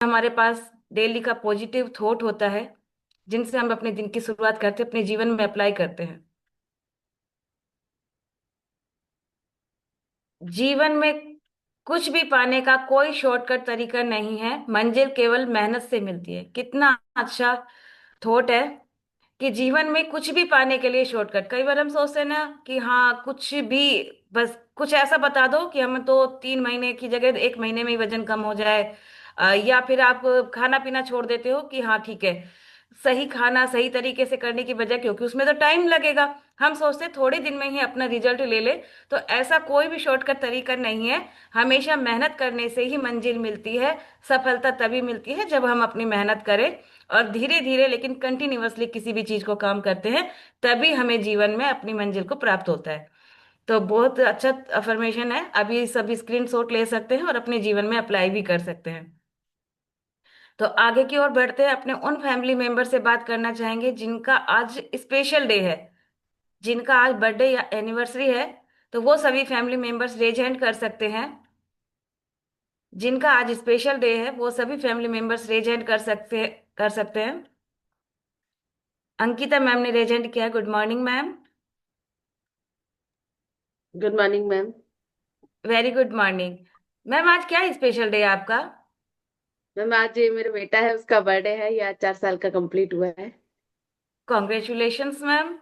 हमारे पास डेली का positive thought होता है जिनसे हम अपने दिन की शुरुआत करते हैं, अपने जीवन में अप्लाई करते हैं। जीवन में कुछ भी पाने का कोई शॉर्टकट तरीका नहीं है, मंजिल केवल मेहनत से मिलती है। कितना अच्छा थॉट है कि जीवन में कुछ भी पाने के लिए शॉर्टकट। कई बार हम सोचते हैं ना कि हाँ कुछ भी, बस कुछ ऐसा बता दो कि हम तो 3 महीने की जगह 1 महीने में ही वजन कम हो जाए। या फिर आप खाना पीना छोड़ देते हो कि हाँ ठीक है, सही खाना सही तरीके से करने की बजाय, क्योंकि उसमें तो टाइम लगेगा। हम सोचते हैं थोड़े दिन में ही अपना रिजल्ट ले ले। तो ऐसा कोई भी शॉर्टकट तरीका नहीं है। हमेशा मेहनत करने से ही मंजिल मिलती है। सफलता तभी मिलती है जब हम अपनी मेहनत करें और धीरे धीरे लेकिन कंटिन्यूअसली किसी भी चीज को काम करते हैं, तभी हमें जीवन में अपनी मंजिल को प्राप्त होता है। तो बहुत अच्छा अफर्मेशन है। अभी सभी स्क्रीनशॉट ले सकते हैं और अपने जीवन में अप्लाई भी कर सकते हैं। तो आगे की ओर बढ़ते हैं, अपने उन फैमिली मेंबर से बात करना चाहेंगे जिनका आज स्पेशल डे है, जिनका आज बर्थडे या एनिवर्सरी है। तो वो सभी फैमिली मेंबर्स रेज हैंड कर सकते हैं। जिनका आज स्पेशल डे है वो सभी फैमिली मेंबर्स रेज हैंड कर सकते हैं। अंकिता मैम ने रेज हैंड किया है। Good morning ma'am. Good morning ma'am. Very good morning. Ma'am आज क्या स्पेशल डे है आपका? मैम आज ये मेरा बेटा है, उसका बर्थडे है, ये आज 4 साल का कंप्लीट हुआ है। Congratulations ma'am.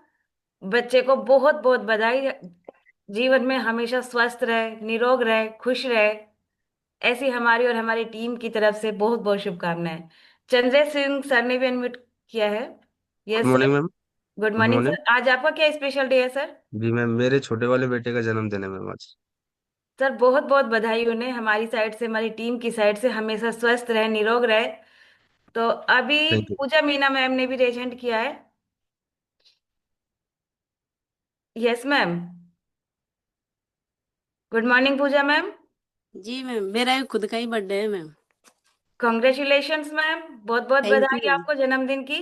बच्चे को बहुत बहुत बधाई। जीवन में हमेशा स्वस्थ रहे, निरोग रहे, खुश रहे, ऐसी हमारी और हमारी टीम की तरफ से बहुत बहुत शुभकामनाएं। चंद्र सिंह सर ने भी अनम्यूट किया है। Good yes sir. Morning ma'am. Good good morning morning. Sir. आज आपका क्या स्पेशल डे है सर? जी मैम, मेरे छोटे वाले बेटे का जन्मदिन है मैम आज। सर बहुत बहुत बधाई उन्हें हमारी साइड से, हमारी टीम की साइड से। हमेशा स्वस्थ रहे, निरोग रहे। तो अभी thank you. Puja Meena ma'am ने भी रेजेंट किया है। Yes ma'am. Good morning Puja ma'am. जी मैम, मेरा भी खुद का ही बर्थडे है मैम। Congratulations ma'am. बहुत बहुत थैंक बधाई यू। आपको जन्मदिन की।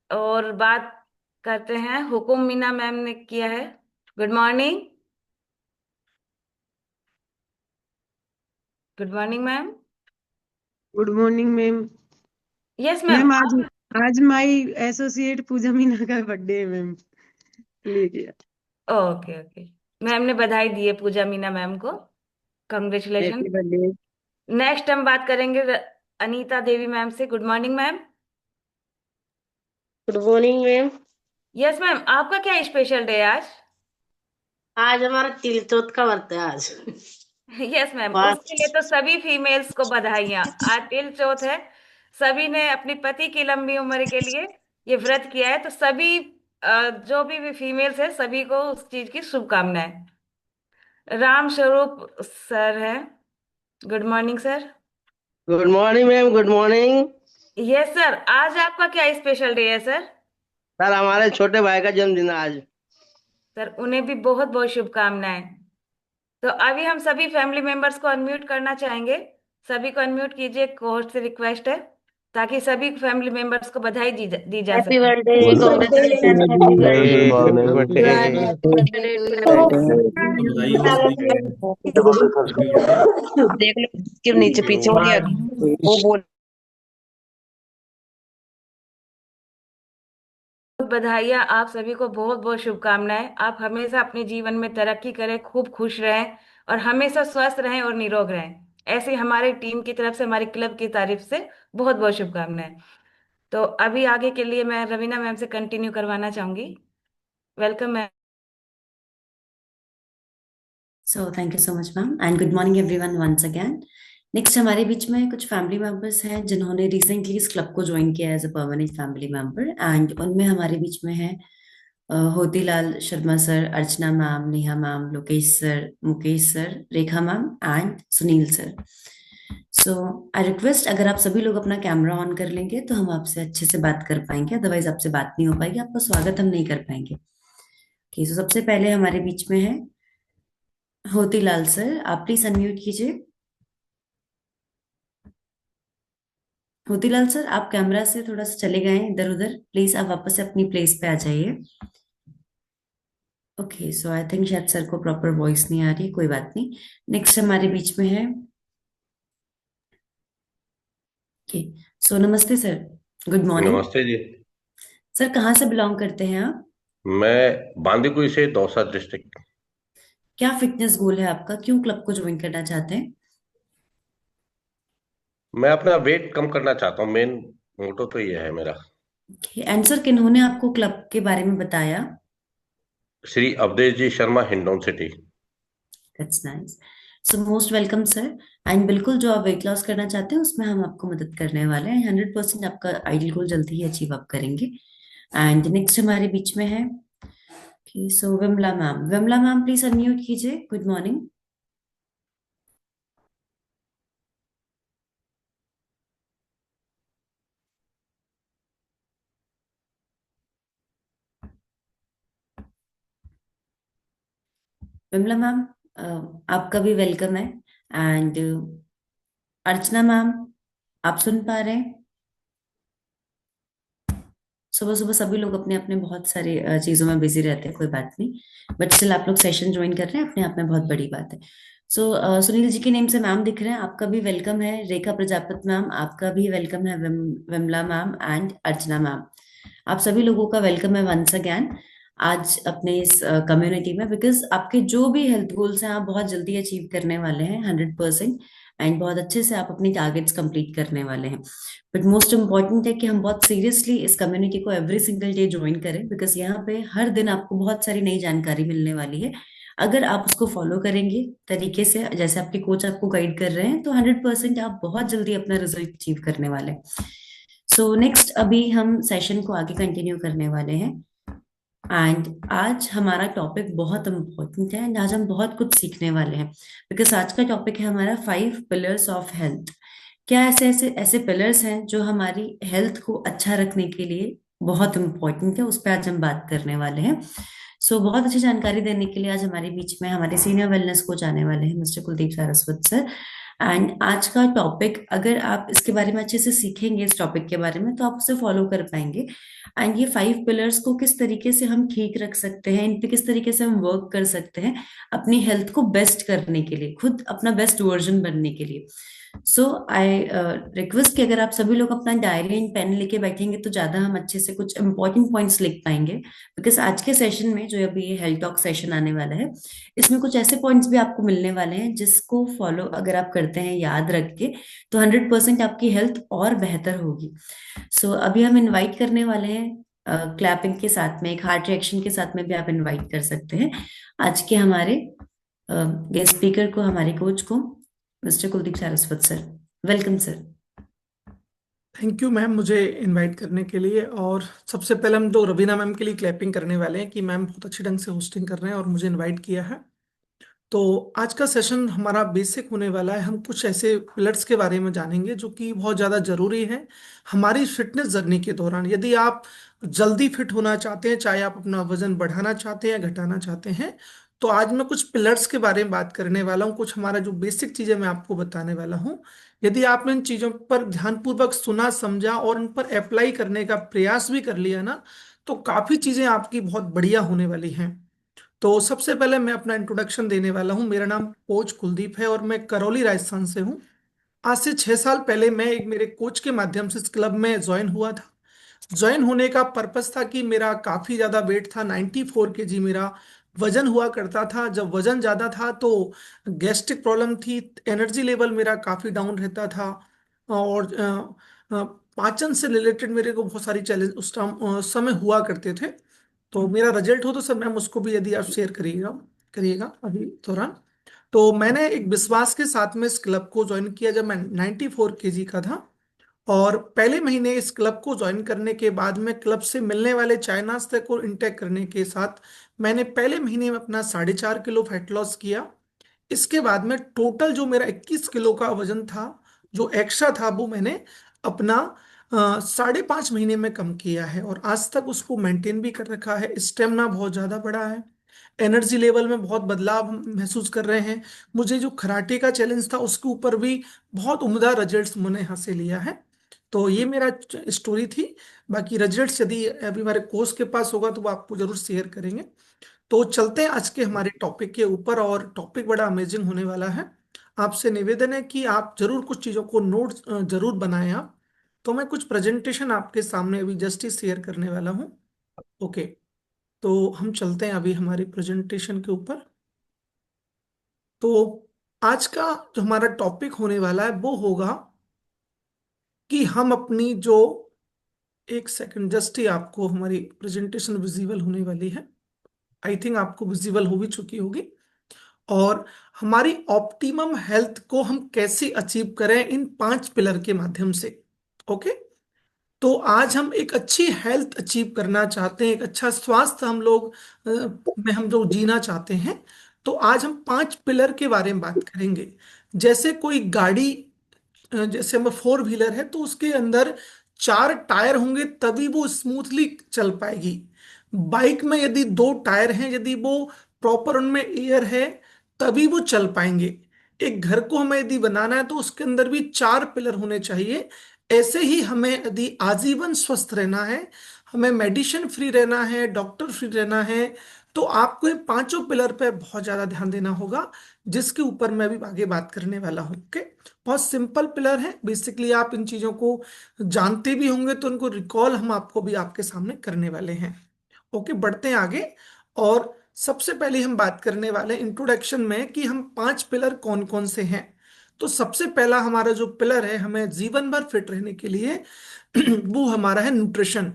और बात करते हैं, हुकुम मीना मैम ने किया है। Good morning. Good morning ma'am. Good morning ma'am. Yes ma'am. Ma'am आज आज माई एसोसिएट पूजा मीना का बर्थडे है मैम, इसलिए किया। Okay okay. मैम ने बधाई दी है पूजा मीना मैम को। कॉन्ग्रेचुलेशन। Happy birthday. नेक्स्ट हम बात करेंगे अनीता देवी मैम से। Good morning ma'am. Good morning ma'am. Yes ma'am, आपका क्या स्पेशल डे है आज? आज हमारा तिल चौथ का व्रत है आज। यस मैम, उसके लिए बस। तो सभी फीमेल्स को बधाइयाँ। आज तिल चौथ है। सभी ने अपनी पति की लंबी उम्र के लिए ये व्रत किया है। तो सभी जो भी फीमेल्स है सभी को उस चीज की शुभकामनाएं। राम स्वरूप सर है। Good morning sir. Good morning ma'am, good morning. Yes sir, आज आपका क्या स्पेशल डे है सर? सर हमारे छोटे भाई का जन्मदिन है आज। सर उन्हें भी बहुत बहुत शुभकामनाएं। तो अभी हम सभी फैमिली मेंबर्स को अनम्यूट करना चाहेंगे। सभी को अनम्यूट कीजिए, कोर्ट से रिक्वेस्ट है, ताकि सभी फैमिली मेंबर्स को बधाई दी जा हैप्पी सके। Birthday, good congratulation, happy morning. Birthday. Good happy morning. Birthday. Birthday to you. बधाई हो सभी को। Happy birthday. देख लो कि नीचे पीछे हो गया वो बोल। बहुत बधाइयाँ आप सभी को, बहुत बहुत शुभकामनाएं। आप हमेशा अपने जीवन में तरक्की करें, खूब खुश रहें और हमेशा स्वस्थ रहें और निरोग रहें। ऐसे हमारी टीम की तरफ से, हमारी क्लब की तारीफ से बहुत बहुत शुभकामनाएं। तो अभी आगे के लिए मैं रवीना मैम से कंटिन्यू करवाना चाहूंगी। Welcome ma'am. So thank you so much ma'am and good morning everyone once again. Next हमारे बीच में कुछ फैमिली मेंबर्स हैं जिन्होंने रिसेंटली इस क्लब को ज्वाइन किया as a permanent family member and उनमें हमारे बीच में है Hotilal Sharma sir, Archana ma'am, Neha ma'am, Lokesh sir, Mukesh sir, Rekha ma'am and Sunil sir. So I request, अगर आप सभी लोग अपना कैमरा ऑन कर लेंगे तो हम आपसे अच्छे से बात कर पाएंगे, अदरवाइज आपसे बात नहीं हो पाएगी, आपका स्वागत हम नहीं कर पाएंगे। ओके, सो सबसे पहले हमारे बीच में है होतीलाल सर, आप प्लीज अनम्यूट कीजिए। मोतीलाल सर, आप कैमरा से थोड़ा सा चले गए हैं इधर उधर, प्लीज आप वापस से अपनी प्लेस पे आ जाइए। ओके, सो आई थिंक शायद सर को प्रॉपर वॉइस नहीं आ रही, कोई बात नहीं। नेक्स्ट हमारे बीच में है ओके। सो नमस्ते सर। Good morning. नमस्ते जी। सर कहाँ से बिलोंग करते हैं आप? मैं बांदीकुई से, दौसा डिस्ट्रिक्ट। क्या फिटनेस गोल है आपका? क्यों क्लब को ज्वाइन करना चाहते हैं? मैं अपना वेट कम करना चाहता हूँ, मेन मोटो तो ये है मेरा। ओके। एंड सर किन्होंने आपको क्लब के बारे में बताया? Shri Awadhesh ji Sharma, Hindaun city. That's nice. So most welcome sir. And बिल्कुल जो आप वेट लॉस करना चाहते हैं उसमें हम आपको मदद करने वाले हैं। 100% आपका आइडियल गोल जल्दी ही अचीव आप करेंगे। एंड नेक्स्ट हमारे बीच में है so Vimla ma'am. Vimla ma'am please unmute कीजिए। Good morning. विमला मैम आपका भी वेलकम है। एंड अर्चना मैम आप सुन पा रहे हैं? सुबह सुबह सभी लोग अपने अपने बहुत सारे चीजों में बिजी रहते हैं, कोई बात नहीं, बट स्टिल आप लोग सेशन ज्वाइन कर रहे हैं, अपने आप में बहुत बड़ी बात है। सुनील जी के नेम से मैम दिख रहे हैं, आपका भी वेलकम है। रेखा प्रजापत मैम आपका भी वेलकम है। Vimla ma'am and Archana ma'am आप सभी लोगों का वेलकम है वंस अगैन आज अपने इस कम्युनिटी में, बिकॉज आपके जो भी हेल्थ गोल्स हैं आप बहुत जल्दी अचीव करने वाले हैं 100%। एंड बहुत अच्छे से आप अपनी टारगेट्स कंप्लीट करने वाले हैं। बट मोस्ट इम्पॉर्टेंट है कि हम बहुत सीरियसली इस कम्युनिटी को एवरी सिंगल डे ज्वाइन करें, बिकॉज यहाँ पे हर दिन आपको बहुत सारी नई जानकारी मिलने वाली है। अगर आप उसको फॉलो करेंगे तरीके से, जैसे आपके कोच आपको गाइड कर रहे हैं, तो 100% आप बहुत जल्दी अपना रिजल्ट अचीव करने वाले हैं। सो नेक्स्ट अभी हम सेशन को आगे कंटिन्यू करने वाले हैं। एंड आज हमारा टॉपिक बहुत इम्पोर्टेंट है एंड आज हम बहुत कुछ सीखने वाले हैं, बिकॉज आज का टॉपिक है हमारा 5 पिलर्स ऑफ हेल्थ। क्या ऐसे ऐसे ऐसे पिलर्स हैं जो हमारी हेल्थ को अच्छा रखने के लिए बहुत इम्पोर्टेंट है, उस पर आज हम बात करने वाले हैं। बहुत अच्छी जानकारी देने के लिए आज हमारे बीच में हमारे सीनियर वेलनेस कोच आने वाले हैं, mister Kuldeep Saraswat sir. And आज का टॉपिक अगर आप इसके बारे में अच्छे से सीखेंगे, इस टॉपिक के बारे में, तो आप उसे फॉलो कर पाएंगे। एंड ये 5 पिलर्स को किस तरीके से हम ठीक रख सकते हैं, इन पे किस तरीके से हम वर्क कर सकते हैं अपनी हेल्थ को बेस्ट करने के लिए, खुद अपना बेस्ट वर्जन बनने के लिए। आई रिक्वेस्ट कि अगर आप सभी लोग अपना डायरी एंड पेन लेके बैठेंगे तो ज्यादा हम अच्छे से कुछ इंपॉर्टेंट पॉइंट्स लिख पाएंगे, बिकॉज आज के सेशन में जो अभी ये हेल्थ टॉक सेशन आने वाला है, इसमें कुछ ऐसे पॉइंट्स भी आपको मिलने वाले हैं जिसको फॉलो अगर आप करते हैं याद रख के, तो 100% आपकी हेल्थ और बेहतर होगी। अभी हम इनवाइट करने वाले हैं क्लैपिंग के साथ में, एक हार्ट रिएक्शन के साथ में भी आप इनवाइट कर सकते हैं आज के हमारे गेस्ट स्पीकर को, हमारे कोच को, mister Kuldeep Saraswat sir. Welcome sir. Thank you ma'am मुझे इनवाइट करने के लिए। और सबसे पहले हम तो रवीना मैम के लिए क्लैपिंग करने वाले हैं कि मैम बहुत अच्छे ढंग से होस्टिंग कर रहे हैं और मुझे इनवाइट किया है। तो आज का सेशन हमारा बेसिक होने वाला है। हम कुछ ऐसे पिलर्स के बारे में जानेंगे जो कि बहुत ज़्यादा जरूरी है हमारी फिटनेस जर्नी के दौरान। यदि आप जल्दी फिट होना चाहते हैं, चाहे आप अपना वजन बढ़ाना चाहते हैं या घटाना चाहते हैं, तो आज मैं कुछ पिलर्स के बारे में बात करने वाला हूँ। कुछ हमारा जो बेसिक चीज़ें मैं आपको बताने वाला हूँ। यदि आपने इन चीज़ों पर ध्यानपूर्वक सुना, समझा और इन पर अप्लाई करने का प्रयास भी कर लिया ना, तो काफ़ी चीज़ें आपकी बहुत बढ़िया होने वाली हैं। तो सबसे पहले मैं अपना इंट्रोडक्शन देने वाला हूँ। मेरा नाम कोच कुलदीप है और मैं करौली राजस्थान से हूँ। आज से 6 साल पहले मैं एक मेरे कोच के माध्यम से इस क्लब में ज्वाइन हुआ था। ज्वाइन होने का पर्पस था कि मेरा काफ़ी ज़्यादा वेट था, 94 kg मेरा वजन हुआ करता था। जब वजन ज़्यादा था तो गैस्ट्रिक प्रॉब्लम थी, एनर्जी लेवल मेरा काफ़ी डाउन रहता था और पाचन से रिलेटेड मेरे को बहुत सारी चैलेंज उस टाइम समय हुआ करते थे। तो मेरा रिजल्ट हो तो सर मैम उसको भी यदि आप शेयर करिएगा करिएगा अभी दौरान। तो मैंने एक विश्वास के साथ में इस क्लब को ज्वाइन किया जब मैं 94 kg का था। और पहले महीने इस क्लब को ज्वाइन करने के बाद में क्लब से मिलने वाले चाय नाश्ते को इंटेक करने के साथ मैंने पहले महीने में अपना 4.5 किलो फैट लॉस किया। इसके बाद में टोटल जो मेरा 21 किलो का वजन था, जो एक्स्ट्रा था, वो मैंने अपना 5.5 महीने में कम किया है और आज तक उसको मेंटेन भी कर रखा है। स्टेमिना बहुत ज़्यादा बढ़ा है, एनर्जी लेवल में बहुत बदलाव हम महसूस कर रहे हैं। मुझे जो कराटे का चैलेंज था उसके ऊपर भी बहुत उम्दा रिजल्ट्स मैंने हासिल लिया है। तो ये मेरा स्टोरी थी। बाकी रिजल्ट्स यदि अभी हमारे कोच के पास होगा तो वो आपको जरूर शेयर करेंगे। तो चलते हैं आज के हमारे टॉपिक के ऊपर और टॉपिक बड़ा अमेजिंग होने वाला है। आपसे निवेदन है कि आप जरूर कुछ चीज़ों को नोट जरूर बनाएं आप, तो मैं कुछ प्रेजेंटेशन आपके सामने अभी जस्ट ही शेयर करने वाला हूँ। ओके, तो हम चलते हैं अभी हमारी प्रेजेंटेशन के ऊपर। तो आज का जो हमारा टॉपिक होने वाला है वो होगा कि हम अपनी जो, एक सेकंड जस्ट ही, आपको हमारी प्रेजेंटेशन विजिबल होने वाली है। आई थिंक आपको विजिबल हो भी चुकी होगी। और हमारी ऑप्टिमम हेल्थ को हम कैसे अचीव करें इन 5 पिलर के माध्यम से। ओके, तो आज हम एक अच्छी हेल्थ अचीव करना चाहते हैं, एक अच्छा स्वास्थ्य हम लोग में हम जो जीना चाहते हैं। तो आज हम 5 पिलर के बारे में बात करेंगे। जैसे कोई गाड़ी, जैसे हम 4 व्हीलर है तो उसके अंदर 4 टायर होंगे तभी वो स्मूथली चल पाएगी। बाइक में यदि 2 टायर हैं, यदि वो प्रॉपर उनमें एयर है तभी वो चल पाएंगे। एक घर को हमें यदि बनाना है तो उसके अंदर भी 4 पिलर होने चाहिए। ऐसे ही हमें यदि आजीवन स्वस्थ रहना है, हमें मेडिसिन फ्री रहना है, डॉक्टर फ्री रहना है, तो आपको ये 5 पिलर पे बहुत ज्यादा ध्यान देना होगा, जिसके ऊपर मैं भी आगे बात करने वाला हूँ। ओके, बहुत सिंपल पिलर है, बेसिकली आप इन चीजों को जानते भी होंगे तो उनको रिकॉल हम आपको भी आपके सामने करने वाले हैं। ओके, बढ़ते हैं आगे। और सबसे पहले हम बात करने वाले इंट्रोडक्शन में कि हम 5 पिलर कौन कौन से हैं। तो सबसे पहला हमारा जो पिलर है हमें जीवन भर फिट रहने के लिए वो हमारा है न्यूट्रिशन।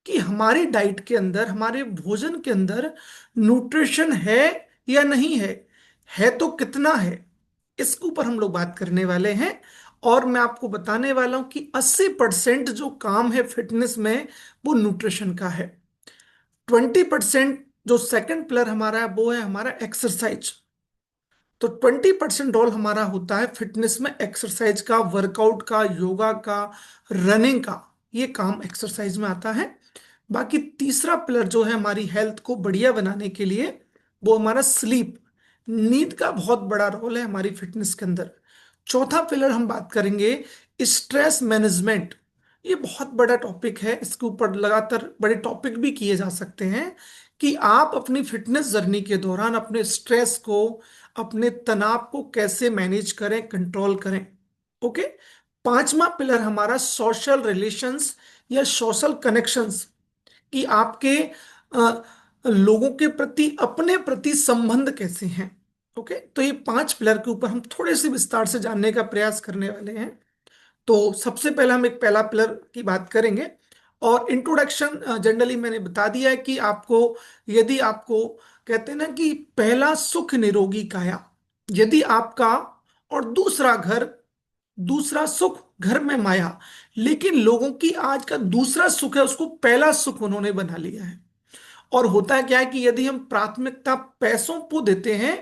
कि हमारी डाइट के अंदर, हमारे भोजन के अंदर न्यूट्रिशन है या नहीं है तो कितना है, इसके ऊपर हम लोग बात करने वाले हैं। और मैं आपको बताने वाला हूं कि 80% जो काम है फिटनेस में वो न्यूट्रिशन का है। 20% जो सेकंड पिलर हमारा है वो है हमारा एक्सरसाइज। तो 20% रोल हमारा होता है फिटनेस में एक्सरसाइज का, वर्कआउट का, योगा का, रनिंग का, ये काम एक्सरसाइज में आता है। बाकी तीसरा पिलर जो है हमारी हेल्थ को बढ़िया बनाने के लिए वो हमारा स्लीप, नींद का बहुत बड़ा रोल है हमारी फिटनेस के अंदर। चौथा पिलर हम बात करेंगे स्ट्रेस मैनेजमेंट। ये बहुत बड़ा टॉपिक है, इसके ऊपर लगातार बड़े टॉपिक भी किए जा सकते हैं कि आप अपनी फिटनेस जर्नी के दौरान अपने स्ट्रेस को, अपने तनाव को कैसे मैनेज करें, कंट्रोल करें। ओके, पांचवा पिलर हमारा सोशल रिलेशंस या सोशल कनेक्शंस, कि आपके लोगों के प्रति, अपने प्रति संबंध कैसे हैं। ओके, तो ये 5 पिलर के ऊपर हम थोड़े से विस्तार से जानने का प्रयास करने वाले हैं। तो सबसे पहले हम एक पहला पिलर की बात करेंगे। और इंट्रोडक्शन जनरली मैंने बता दिया है कि आपको, यदि आपको कहते हैं ना कि पहला सुख निरोगी काया, यदि आपका, और दूसरा घर, दूसरा सुख घर में माया, लेकिन लोगों की आज का दूसरा सुख है उसको पहला सुख उन्होंने बना लिया है। और होता है क्या है कि यदि हम प्राथमिकता पैसों को देते हैं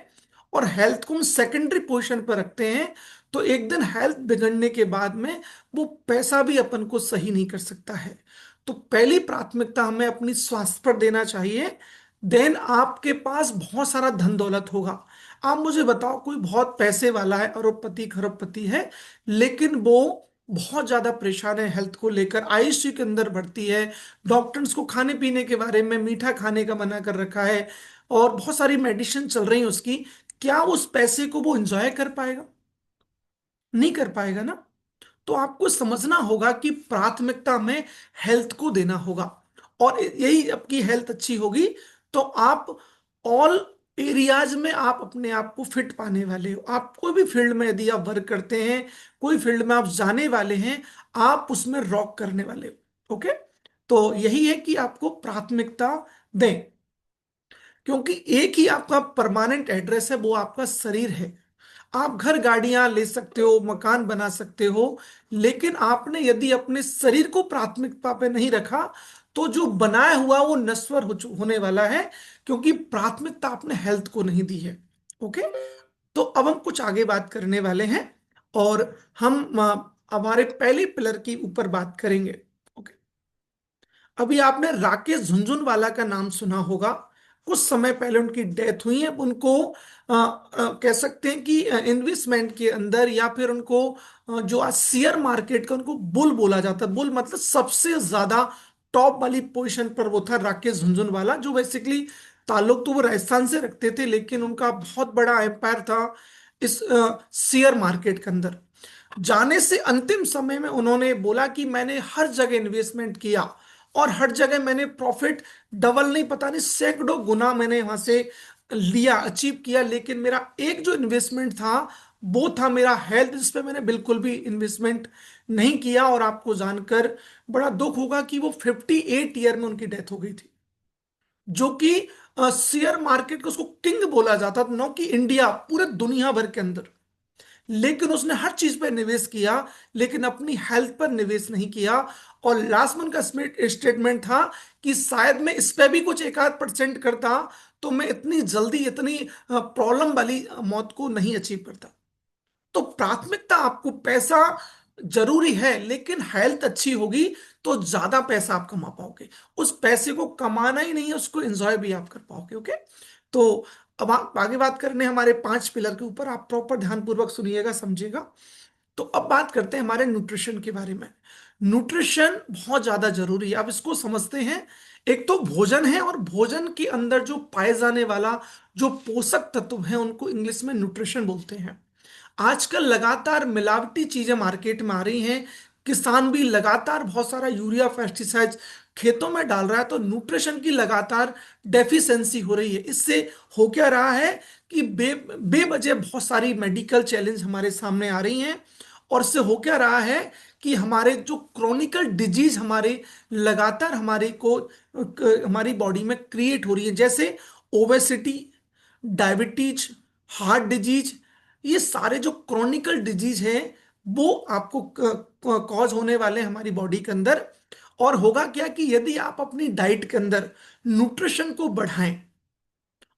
और हेल्थ को हम सेकेंडरी पोजीशन पर रखते हैं तो एक दिन हेल्थ बिगड़ने के बाद में वो पैसा भी अपन को सही नहीं कर सकता है। तो पहली प्राथमिकता हमें अपनी स्वास्थ्य पर देना चाहिए। देन आपके पास बहुत सारा धन दौलत होगा। आप मुझे बताओ, कोई बहुत पैसे वाला है, अरबपति खरबपति है, लेकिन वो बहुत ज्यादा परेशान है हेल्थ को लेकर, आईसीयू के अंदर भर्ती है, डॉक्टर्स को खाने पीने के बारे में, मीठा खाने का मना कर रखा है और बहुत सारी मेडिसिन चल रही है उसकी, क्या उस पैसे को वो एंजॉय कर पाएगा? नहीं कर पाएगा ना। तो आपको समझना होगा कि प्राथमिकता में हेल्थ को देना होगा। और यही आपकी हेल्थ अच्छी होगी तो आप ऑल एरियाज में आप अपने आप को फिट पाने वाले हो। आप कोई भी फील्ड में यदि आप वर्क करते हैं, कोई फील्ड में आप जाने वाले हैं, आप उसमें रॉक करने वाले हो। ओके, तो यही है कि आपको प्राथमिकता दें, क्योंकि एक ही आपका परमानेंट एड्रेस है, वो आपका शरीर है। आप घर गाड़ियां ले सकते हो, मकान बना सकते हो, लेकिन आपने यदि अपने शरीर को प्राथमिकता पे नहीं रखा तो जो बनाया हुआ वो नश्वर होने वाला है, क्योंकि प्राथमिकता आपने हेल्थ को नहीं दी है। ओके, तो अब हम कुछ आगे बात करने वाले हैं और हम हमारे पहले पिलर की ऊपर बात करेंगे। ओके, अभी आपने राकेश झुनझुनवाला का नाम सुना होगा। कुछ समय पहले उनकी डेथ हुई है। उनको कह सकते हैं कि इन्वेस्टमेंट के अंदर या फिर उनको जो आज शेयर मार्केट का, उनको बुल बोला जाता है। बुल मतलब सबसे ज्यादा टॉप वाली पोजीशन पर वो था राकेश झुनझुनवाला, जो बेसिकली ताल्लुक तो वो राजस्थान से रखते थे, लेकिन उनका बहुत बड़ा एम्पायर था इस शेयर मार्केट के अंदर। जाने से अंतिम समय में उन्होंने बोला कि मैंने हर जगह इन्वेस्टमेंट किया और हर जगह मैंने प्रॉफिट डबल नहीं, पता नहीं सैकड़ों गुना मैंने वहां से लिया, अचीव किया, लेकिन मेरा एक जो इन्वेस्टमेंट था वो था मेरा हेल्थ, जिस पे मैंने बिल्कुल भी इन्वेस्टमेंट नहीं किया। और आपको जानकर बड़ा दुख होगा कि वो 58 ईयर में उनकी डेथ हो गई थी, जो कि शेयर मार्केट को उसको किंग बोला जाता था, नो कि इंडिया, पूरे दुनिया भर के अंदर। लेकिन उसने हर चीज पर निवेश किया, लेकिन अपनी हेल्थ पर निवेश नहीं किया। और लास्ट मंथ का स्टेटमेंट था कि शायद मैं इस पे भी कुछ 1-8% करता तो मैं इतनी जल्दी इतनी प्रॉब्लम वाली मौत को नहीं अचीव करता। तो प्राथमिकता आपको पैसा जरूरी है, लेकिन हेल्थ अच्छी होगी तो ज्यादा पैसा आप कमा पाओगे। उस पैसे को कमाना ही नहीं है, उसको एंजॉय भी आप कर पाओगे। ओके, तो अब आप आगे बात करने हमारे 5 पिलर के ऊपर, आप प्रॉपर ध्यानपूर्वक सुनिएगा, समझिएगा। तो अब बात करते हैं हमारे न्यूट्रिशन के बारे में। न्यूट्रिशन बहुत ज्यादा जरूरी है, अब इसको समझते हैं। एक तो भोजन है, और भोजन के अंदर जो पाए जाने वाला जो पोषक तत्व है उनको इंग्लिश में न्यूट्रिशन बोलते हैं। आजकल लगातार मिलावटी चीजें मार्केट में आ रही हैं, किसान भी लगातार बहुत सारा यूरिया पेस्टिसाइड्स खेतों में डाल रहा है, तो न्यूट्रिशन की लगातार डेफिशिएंसी हो रही है। इससे हो क्या रहा है कि बेवजह बहुत सारी मेडिकल चैलेंज हमारे सामने आ रही हैं, और इससे हो क्या रहा है कि हमारे जो क्रोनिकल डिजीज हमारे लगातार हमारी बॉडी में क्रिएट हो रही है, जैसे ओबेसिटी, डायबिटीज, हार्ट डिजीज। ये सारे जो क्रोनिकल डिजीज हैं वो आपको कॉज होने वाले हैं हमारी बॉडी के अंदर। और होगा क्या कि यदि आप अपनी डाइट के अंदर न्यूट्रिशन को बढ़ाएं,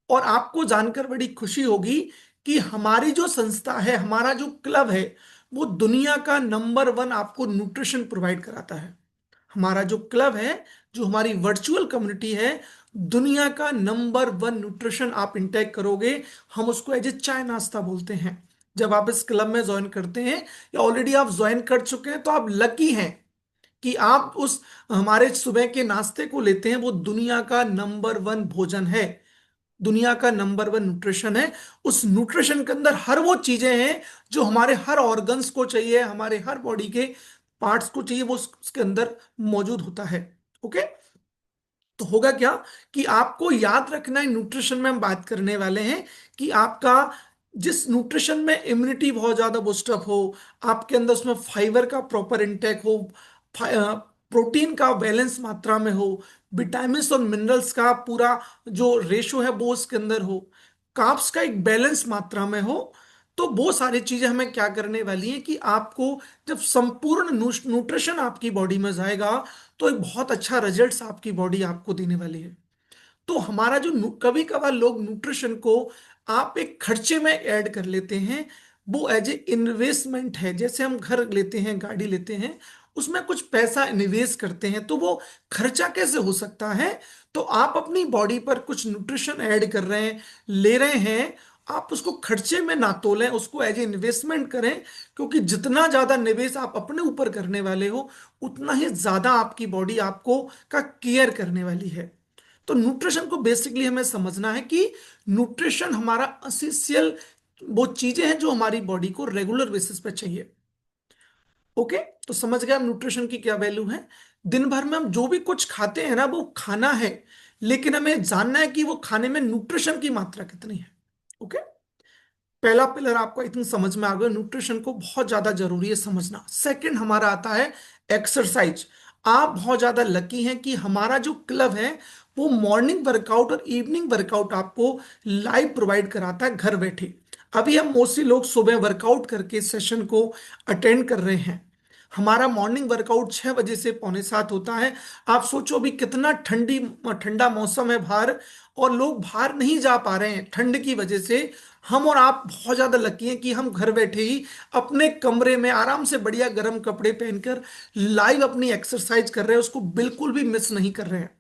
और आपको जानकर बड़ी खुशी होगी कि हमारी जो संस्था है, हमारा जो क्लब है, वो दुनिया का नंबर 1 आपको न्यूट्रिशन प्रोवाइड कराता है। हमारा जो क्लब है, जो हमारी वर्चुअल कम्युनिटी है, दुनिया का नंबर 1 न्यूट्रिशन आप इंटेक करोगे। हम उसको एज ए चाय नाश्ता बोलते हैं। जब आप इस क्लब में ज्वाइन करते हैं, या ऑलरेडी आप ज्वाइन कर चुके हैं, तो आप लकी हैं कि आप उस हमारे सुबह के नाश्ते को लेते हैं। वो दुनिया का नंबर 1 भोजन है, दुनिया का नंबर 1 न्यूट्रिशन है। उस न्यूट्रिशन के अंदर हर वो चीजें हैं जो हमारे हर ऑर्गन्स को चाहिए, हमारे हर बॉडी के पार्ट्स को चाहिए, वो उसके अंदर मौजूद होता है। ओके, तो होगा क्या कि आपको याद रखना है, न्यूट्रिशन में हम बात करने वाले हैं कि आपका जिस न्यूट्रिशन में इम्यूनिटी बहुत ज्यादा बूस्टअप हो, आपके अंदर उसमें फाइबर का प्रॉपर इंटेक हो, प्रोटीन का बैलेंस मात्रा में हो, विटामिन्स और मिनरल्स का पूरा जो रेशो है वो उसके अंदर हो, कार्ब्स का एक बैलेंस मात्रा में हो। तो वो सारी चीजें हमें क्या करने वाली हैं कि आपको जब संपूर्ण न्यूट्रिशन आपकी बॉडी में जाएगा, तो एक बहुत अच्छा रिजल्ट्स आपकी बॉडी आपको देने वाली है। तो हमारा जो कभी कभार लोग न्यूट्रिशन को आप एक खर्चे में ऐड कर लेते हैं, वो एज ए इन्वेस्टमेंट है। जैसे हम घर लेते हैं, गाड़ी लेते हैं, उसमें कुछ पैसा निवेश करते हैं, तो वो खर्चा कैसे हो सकता है? तो आप अपनी बॉडी पर कुछ न्यूट्रिशन ऐड कर रहे हैं, ले रहे हैं, आप उसको खर्चे में ना तोलें, उसको एज ए इन्वेस्टमेंट करें। क्योंकि जितना ज्यादा निवेश आप अपने ऊपर करने वाले हो, उतना ही ज्यादा आपकी बॉडी आपको का केयर करने वाली है। तो न्यूट्रिशन को बेसिकली हमें समझना है कि न्यूट्रिशन हमारा असेंशियल वो चीजें हैं जो हमारी बॉडी को रेगुलर बेसिस पे चाहिए। ओके, तो समझ गए हम न्यूट्रिशन की क्या वैल्यू है। दिन भर में हम जो भी कुछ खाते हैं ना, वो खाना है, लेकिन हमें जानना है कि वो खाने में न्यूट्रिशन की मात्रा कितनी है। ओके, पहला पिलर आपको इतना समझ में आ गया, न्यूट्रिशन को बहुत ज्यादा जरूरी है समझना। सेकंड हमारा आता है एक्सरसाइज। आप बहुत ज्यादा लकी हैं कि हमारा जो क्लब है वो मॉर्निंग वर्कआउट और इवनिंग वर्कआउट आपको लाइव प्रोवाइड कराता है घर बैठे। अभी हम मोस्टली लोग सुबह वर्कआउट करके सेशन को अटेंड कर रहे हैं। हमारा मॉर्निंग वर्कआउट 6 बजे से 6:45 होता है। आप सोचो अभी कितना ठंडा मौसम है बाहर, और लोग बाहर नहीं जा पा रहे हैं ठंड की वजह से। हम और आप बहुत ज्यादा लकी हैं कि हम घर बैठे ही अपने कमरे में आराम से बढ़िया गर्म कपड़े पहनकर लाइव अपनी एक्सरसाइज कर रहे हैं, उसको बिल्कुल भी मिस नहीं कर रहे हैं।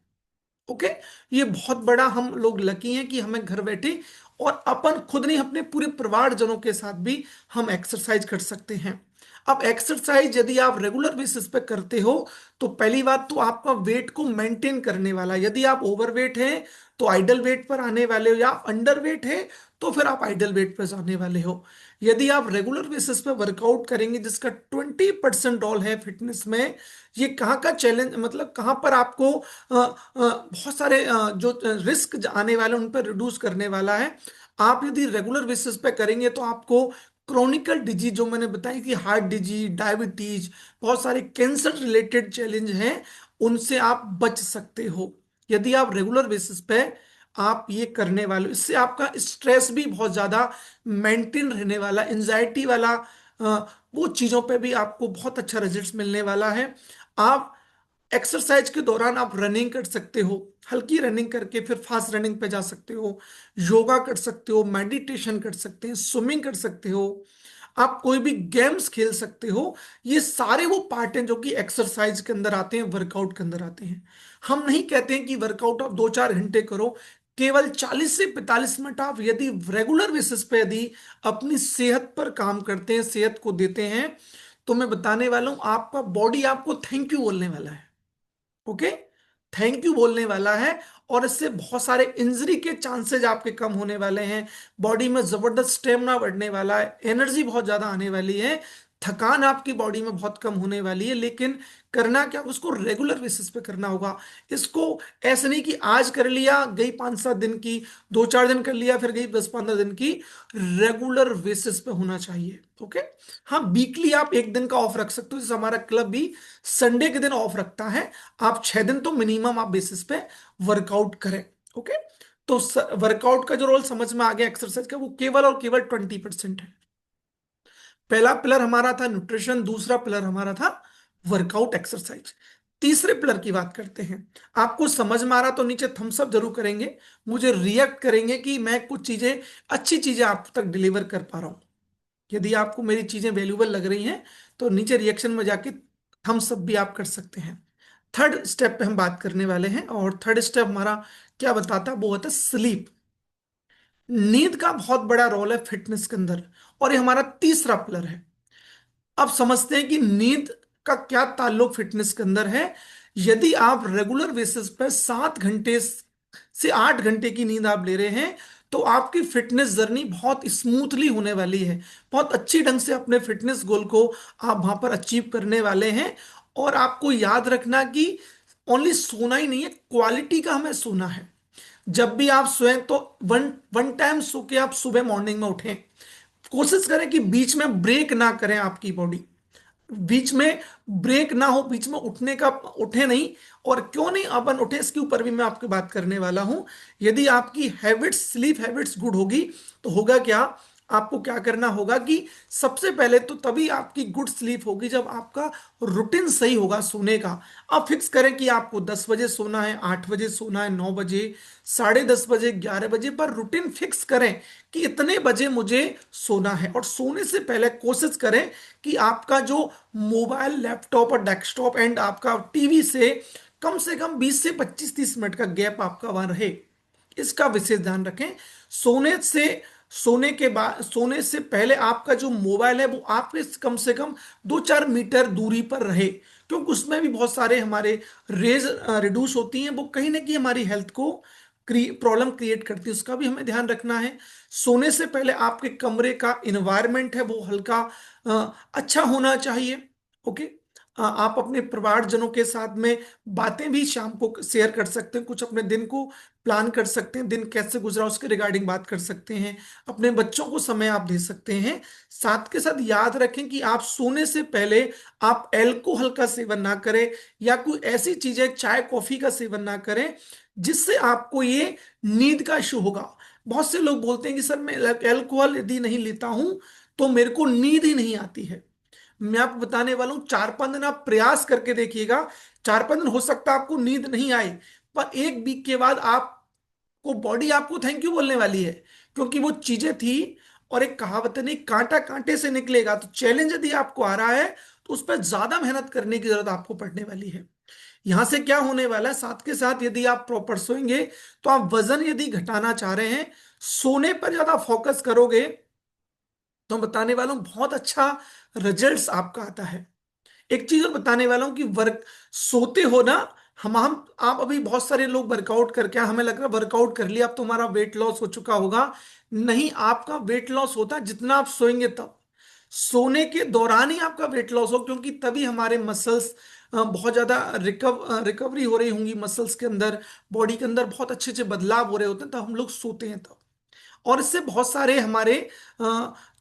ओके, ये बहुत बड़ा हम लोग लकी हैं कि हमें घर बैठे और अपन खुद नहीं, अपने पूरे परिवारजनों के साथ भी हम एक्सरसाइज कर सकते हैं। अब एक्सरसाइज यदि आप रेगुलर बेसिस पे करते हो, तो पहली बात तो आपका वेट को मेंटेन करने वाला, यदि आप ओवरवेट हैं तो आइडल वेट पर आने वाले हो, या आप अंडर वेट है तो फिर आप आइडल वेट पर जाने वाले हो। यदि आप रेगुलर बेसिस पे वर्कआउट करेंगे, जिसका 20% रोल है फिटनेस में, ये कहाँ का चैलेंज, मतलब कहाँ पर आपको बहुत सारे जो रिस्क आने वाले हैं उन पर रिड्यूस करने वाला है। आप यदि रेगुलर बेसिस पे करेंगे तो आपको क्रोनिकल डिजीज जो मैंने बताई कि हार्ट डिजीज, डायबिटीज, बहुत सारे कैंसर रिलेटेड चैलेंज हैं, उनसे आप बच सकते हो यदि आप रेगुलर बेसिस पे आप ये करने वाले हो। इससे आपका स्ट्रेस भी बहुत ज्यादा मेंटेन रहने वाला, एंजाइटी वाला वो चीजों पे भी आपको बहुत अच्छा रिजल्ट्स मिलने वाला है। आप एक्सरसाइज के दौरान आप रनिंग कर सकते हो, हल्की रनिंग करके फिर फास्ट रनिंग पे जा सकते हो, योगा कर सकते हो, मेडिटेशन कर सकते हैं, स्विमिंग कर सकते हो, आप कोई भी गेम्स खेल सकते हो। ये सारे वो पार्ट हैं जो कि एक्सरसाइज के अंदर आते हैं, वर्कआउट के अंदर आते हैं। हम नहीं कहते हैं कि वर्कआउट आप 2-4 घंटे करो, केवल 40 से 45 मिनट आप यदि रेगुलर बेसिस पे यदि अपनी सेहत पर काम करते हैं, सेहत को देते हैं, तो मैं बताने वाला हूं आपका बॉडी आपको थैंक यू बोलने वाला है। ओके, थैंक यू बोलने वाला है, और इससे बहुत सारे इंजरी के चांसेस आपके कम होने वाले हैं, बॉडी में जबरदस्त स्टेमिना बढ़ने वाला है, एनर्जी बहुत ज्यादा आने वाली है, थकान आपकी बॉडी में बहुत कम होने वाली है। लेकिन करना क्या, उसको रेगुलर बेसिस पे करना होगा। इसको ऐसे नहीं कि आज कर लिया गई 5-7 दिन की, 2-4 दिन कर लिया फिर गई 10-15 दिन की, रेगुलर बेसिस पे होना चाहिए। ओके, हाँ वीकली आप एक दिन का ऑफ रख सकते हो, जैसे हमारा क्लब भी संडे के दिन ऑफ रखता है। आप 6 दिन तो मिनिमम आप बेसिस पे वर्कआउट करें। ओके, तो वर्कआउट का जो रोल समझ में आ गया एक्सरसाइज का, वो केवल और केवल 20% है। पहला पिलर हमारा था न्यूट्रिशन, दूसरा पिलर हमारा था वर्कआउट एक्सरसाइज। तीसरे पिलर की बात करते हैं। आपको समझ में आ रहा तो नीचे थम्स अप जरूर करेंगे, मुझे रिएक्ट करेंगे कि मैं कुछ चीजें, अच्छी चीजें आप तक डिलीवर कर पा रहा हूं। यदि आपको मेरी चीजें वैल्यूबल लग रही हैं तो नीचे रिएक्शन में जाके थम्स अप भी आप कर सकते हैं। थर्ड स्टेप पे हम बात करने वाले हैं, और थर्ड स्टेप हमारा क्या बताता है, वो होता है स्लीप। नींद का बहुत बड़ा रोल है फिटनेस के अंदर, और ये हमारा तीसरा पिलर है। अब समझते हैं कि नींद का क्या ताल्लुक फिटनेस के अंदर है। यदि आप रेगुलर बेसिस पर 7 घंटे से 8 घंटे की नींद आप ले रहे हैं, तो आपकी फिटनेस जर्नी बहुत स्मूथली होने वाली है, बहुत अच्छी ढंग से अपने फिटनेस गोल को आप वहां पर अचीव करने वाले हैं। और आपको याद रखना कि ओनली सोना ही नहीं है, क्वालिटी का हमें सोना है। जब भी आप सोएं तो वन वन टाइम सो के आप सुबह मॉर्निंग में उठें। कोशिश करें कि बीच में ब्रेक ना करें, आपकी बॉडी बीच में ब्रेक ना हो, बीच में उठने का उठे नहीं। और क्यों नहीं अपन उठे, इसके ऊपर भी मैं आपकी बात करने वाला हूं। यदि आपकी हैबिट्स, स्लीप हैबिट्स गुड होगी, तो होगा क्या, आपको क्या करना होगा कि सबसे पहले तो तभी आपकी गुड स्लीप होगी जब आपका रूटीन सही होगा सोने का। अब फिक्स करें कि आपको 10 बजे सोना है, 8 बजे सोना है, 9 बजे, 10:30 बजे, 11 बजे, पर रूटीन फिक्स करें कि इतने बजे मुझे सोना है। और सोने से पहले कोशिश करें कि आपका जो मोबाइल, लैपटॉप और डेस्कटॉप एंड आपका टीवी से कम 20 से 25-30 मिनट का गैप आपका वहां रहे, इसका विशेष ध्यान रखें। सोने के बाद, सोने से पहले आपका जो मोबाइल है वो आपके कम से कम 2-4 मीटर दूरी पर रहे, क्योंकि उसमें भी बहुत सारे हमारे रेज रिड्यूस होती हैं, वो कहीं ना कहीं हमारी हेल्थ को प्रॉब्लम क्रिएट करती है, उसका भी हमें ध्यान रखना है। सोने से पहले आपके कमरे का इन्वायरमेंट है वो हल्का अच्छा होना चाहिए। ओके, आप अपने परिवारजनों के साथ में बातें भी शाम को शेयर कर सकते हैं, कुछ अपने दिन को प्लान कर सकते हैं, दिन कैसे गुजरा उसके रिगार्डिंग बात कर सकते हैं, अपने बच्चों को समय आप दे सकते हैं। साथ के साथ याद रखें कि आप सोने से पहले आप अल्कोहल का सेवन ना करें, या कोई ऐसी चीजें, चाय कॉफी का सेवन ना करें जिससे आपको ये नींद का इशू होगा। बहुत से लोग बोलते हैं कि सर मैं अल्कोहल यदि नहीं लेता हूं तो मेरे को नींद ही नहीं आती है। मैं आपको बताने वाला हूं, 4-5 दिन आप प्रयास करके देखिएगा, 4-5 दिन हो सकता है आपको नींद नहीं आए, पर एक वीक के बाद आपको बॉडी आपको थैंक यू बोलने वाली है, क्योंकि वो चीजें थी। और एक कहावत है नहीं, कांटा कांटे से निकलेगा। तो चैलेंज यदि आपको आ रहा है तो उस पर ज्यादा मेहनत करने की जरूरत आपको पड़ने वाली है। यहां से क्या होने वाला है, साथ के साथ यदि आप प्रॉपर सोएंगे तो आप वजन यदि घटाना चाह रहे हैं, सोने पर ज्यादा फोकस करोगे, तो मैं बताने वाला हूं बहुत अच्छा रिजल्ट्स आपका आता है। एक चीज और बताने वाला हूं कि वर्क सोते हो ना, हम आप अभी बहुत सारे लोग वर्कआउट करके हमें लग रहा है वर्कआउट कर लिया अब तुम्हारा वेट लॉस हो चुका होगा। नहीं, आपका वेट लॉस होता है जितना आप सोएंगे तब। सोने के दौरान ही आपका वेट लॉस हो, क्योंकि तभी हमारे मसल्स बहुत ज्यादा रिकवरी हो रही होंगी मसल्स के अंदर, बॉडी के अंदर बहुत अच्छे अच्छे बदलाव हो रहे होते हैं, तब हम लोग सोते हैं तब। और इससे बहुत सारे हमारे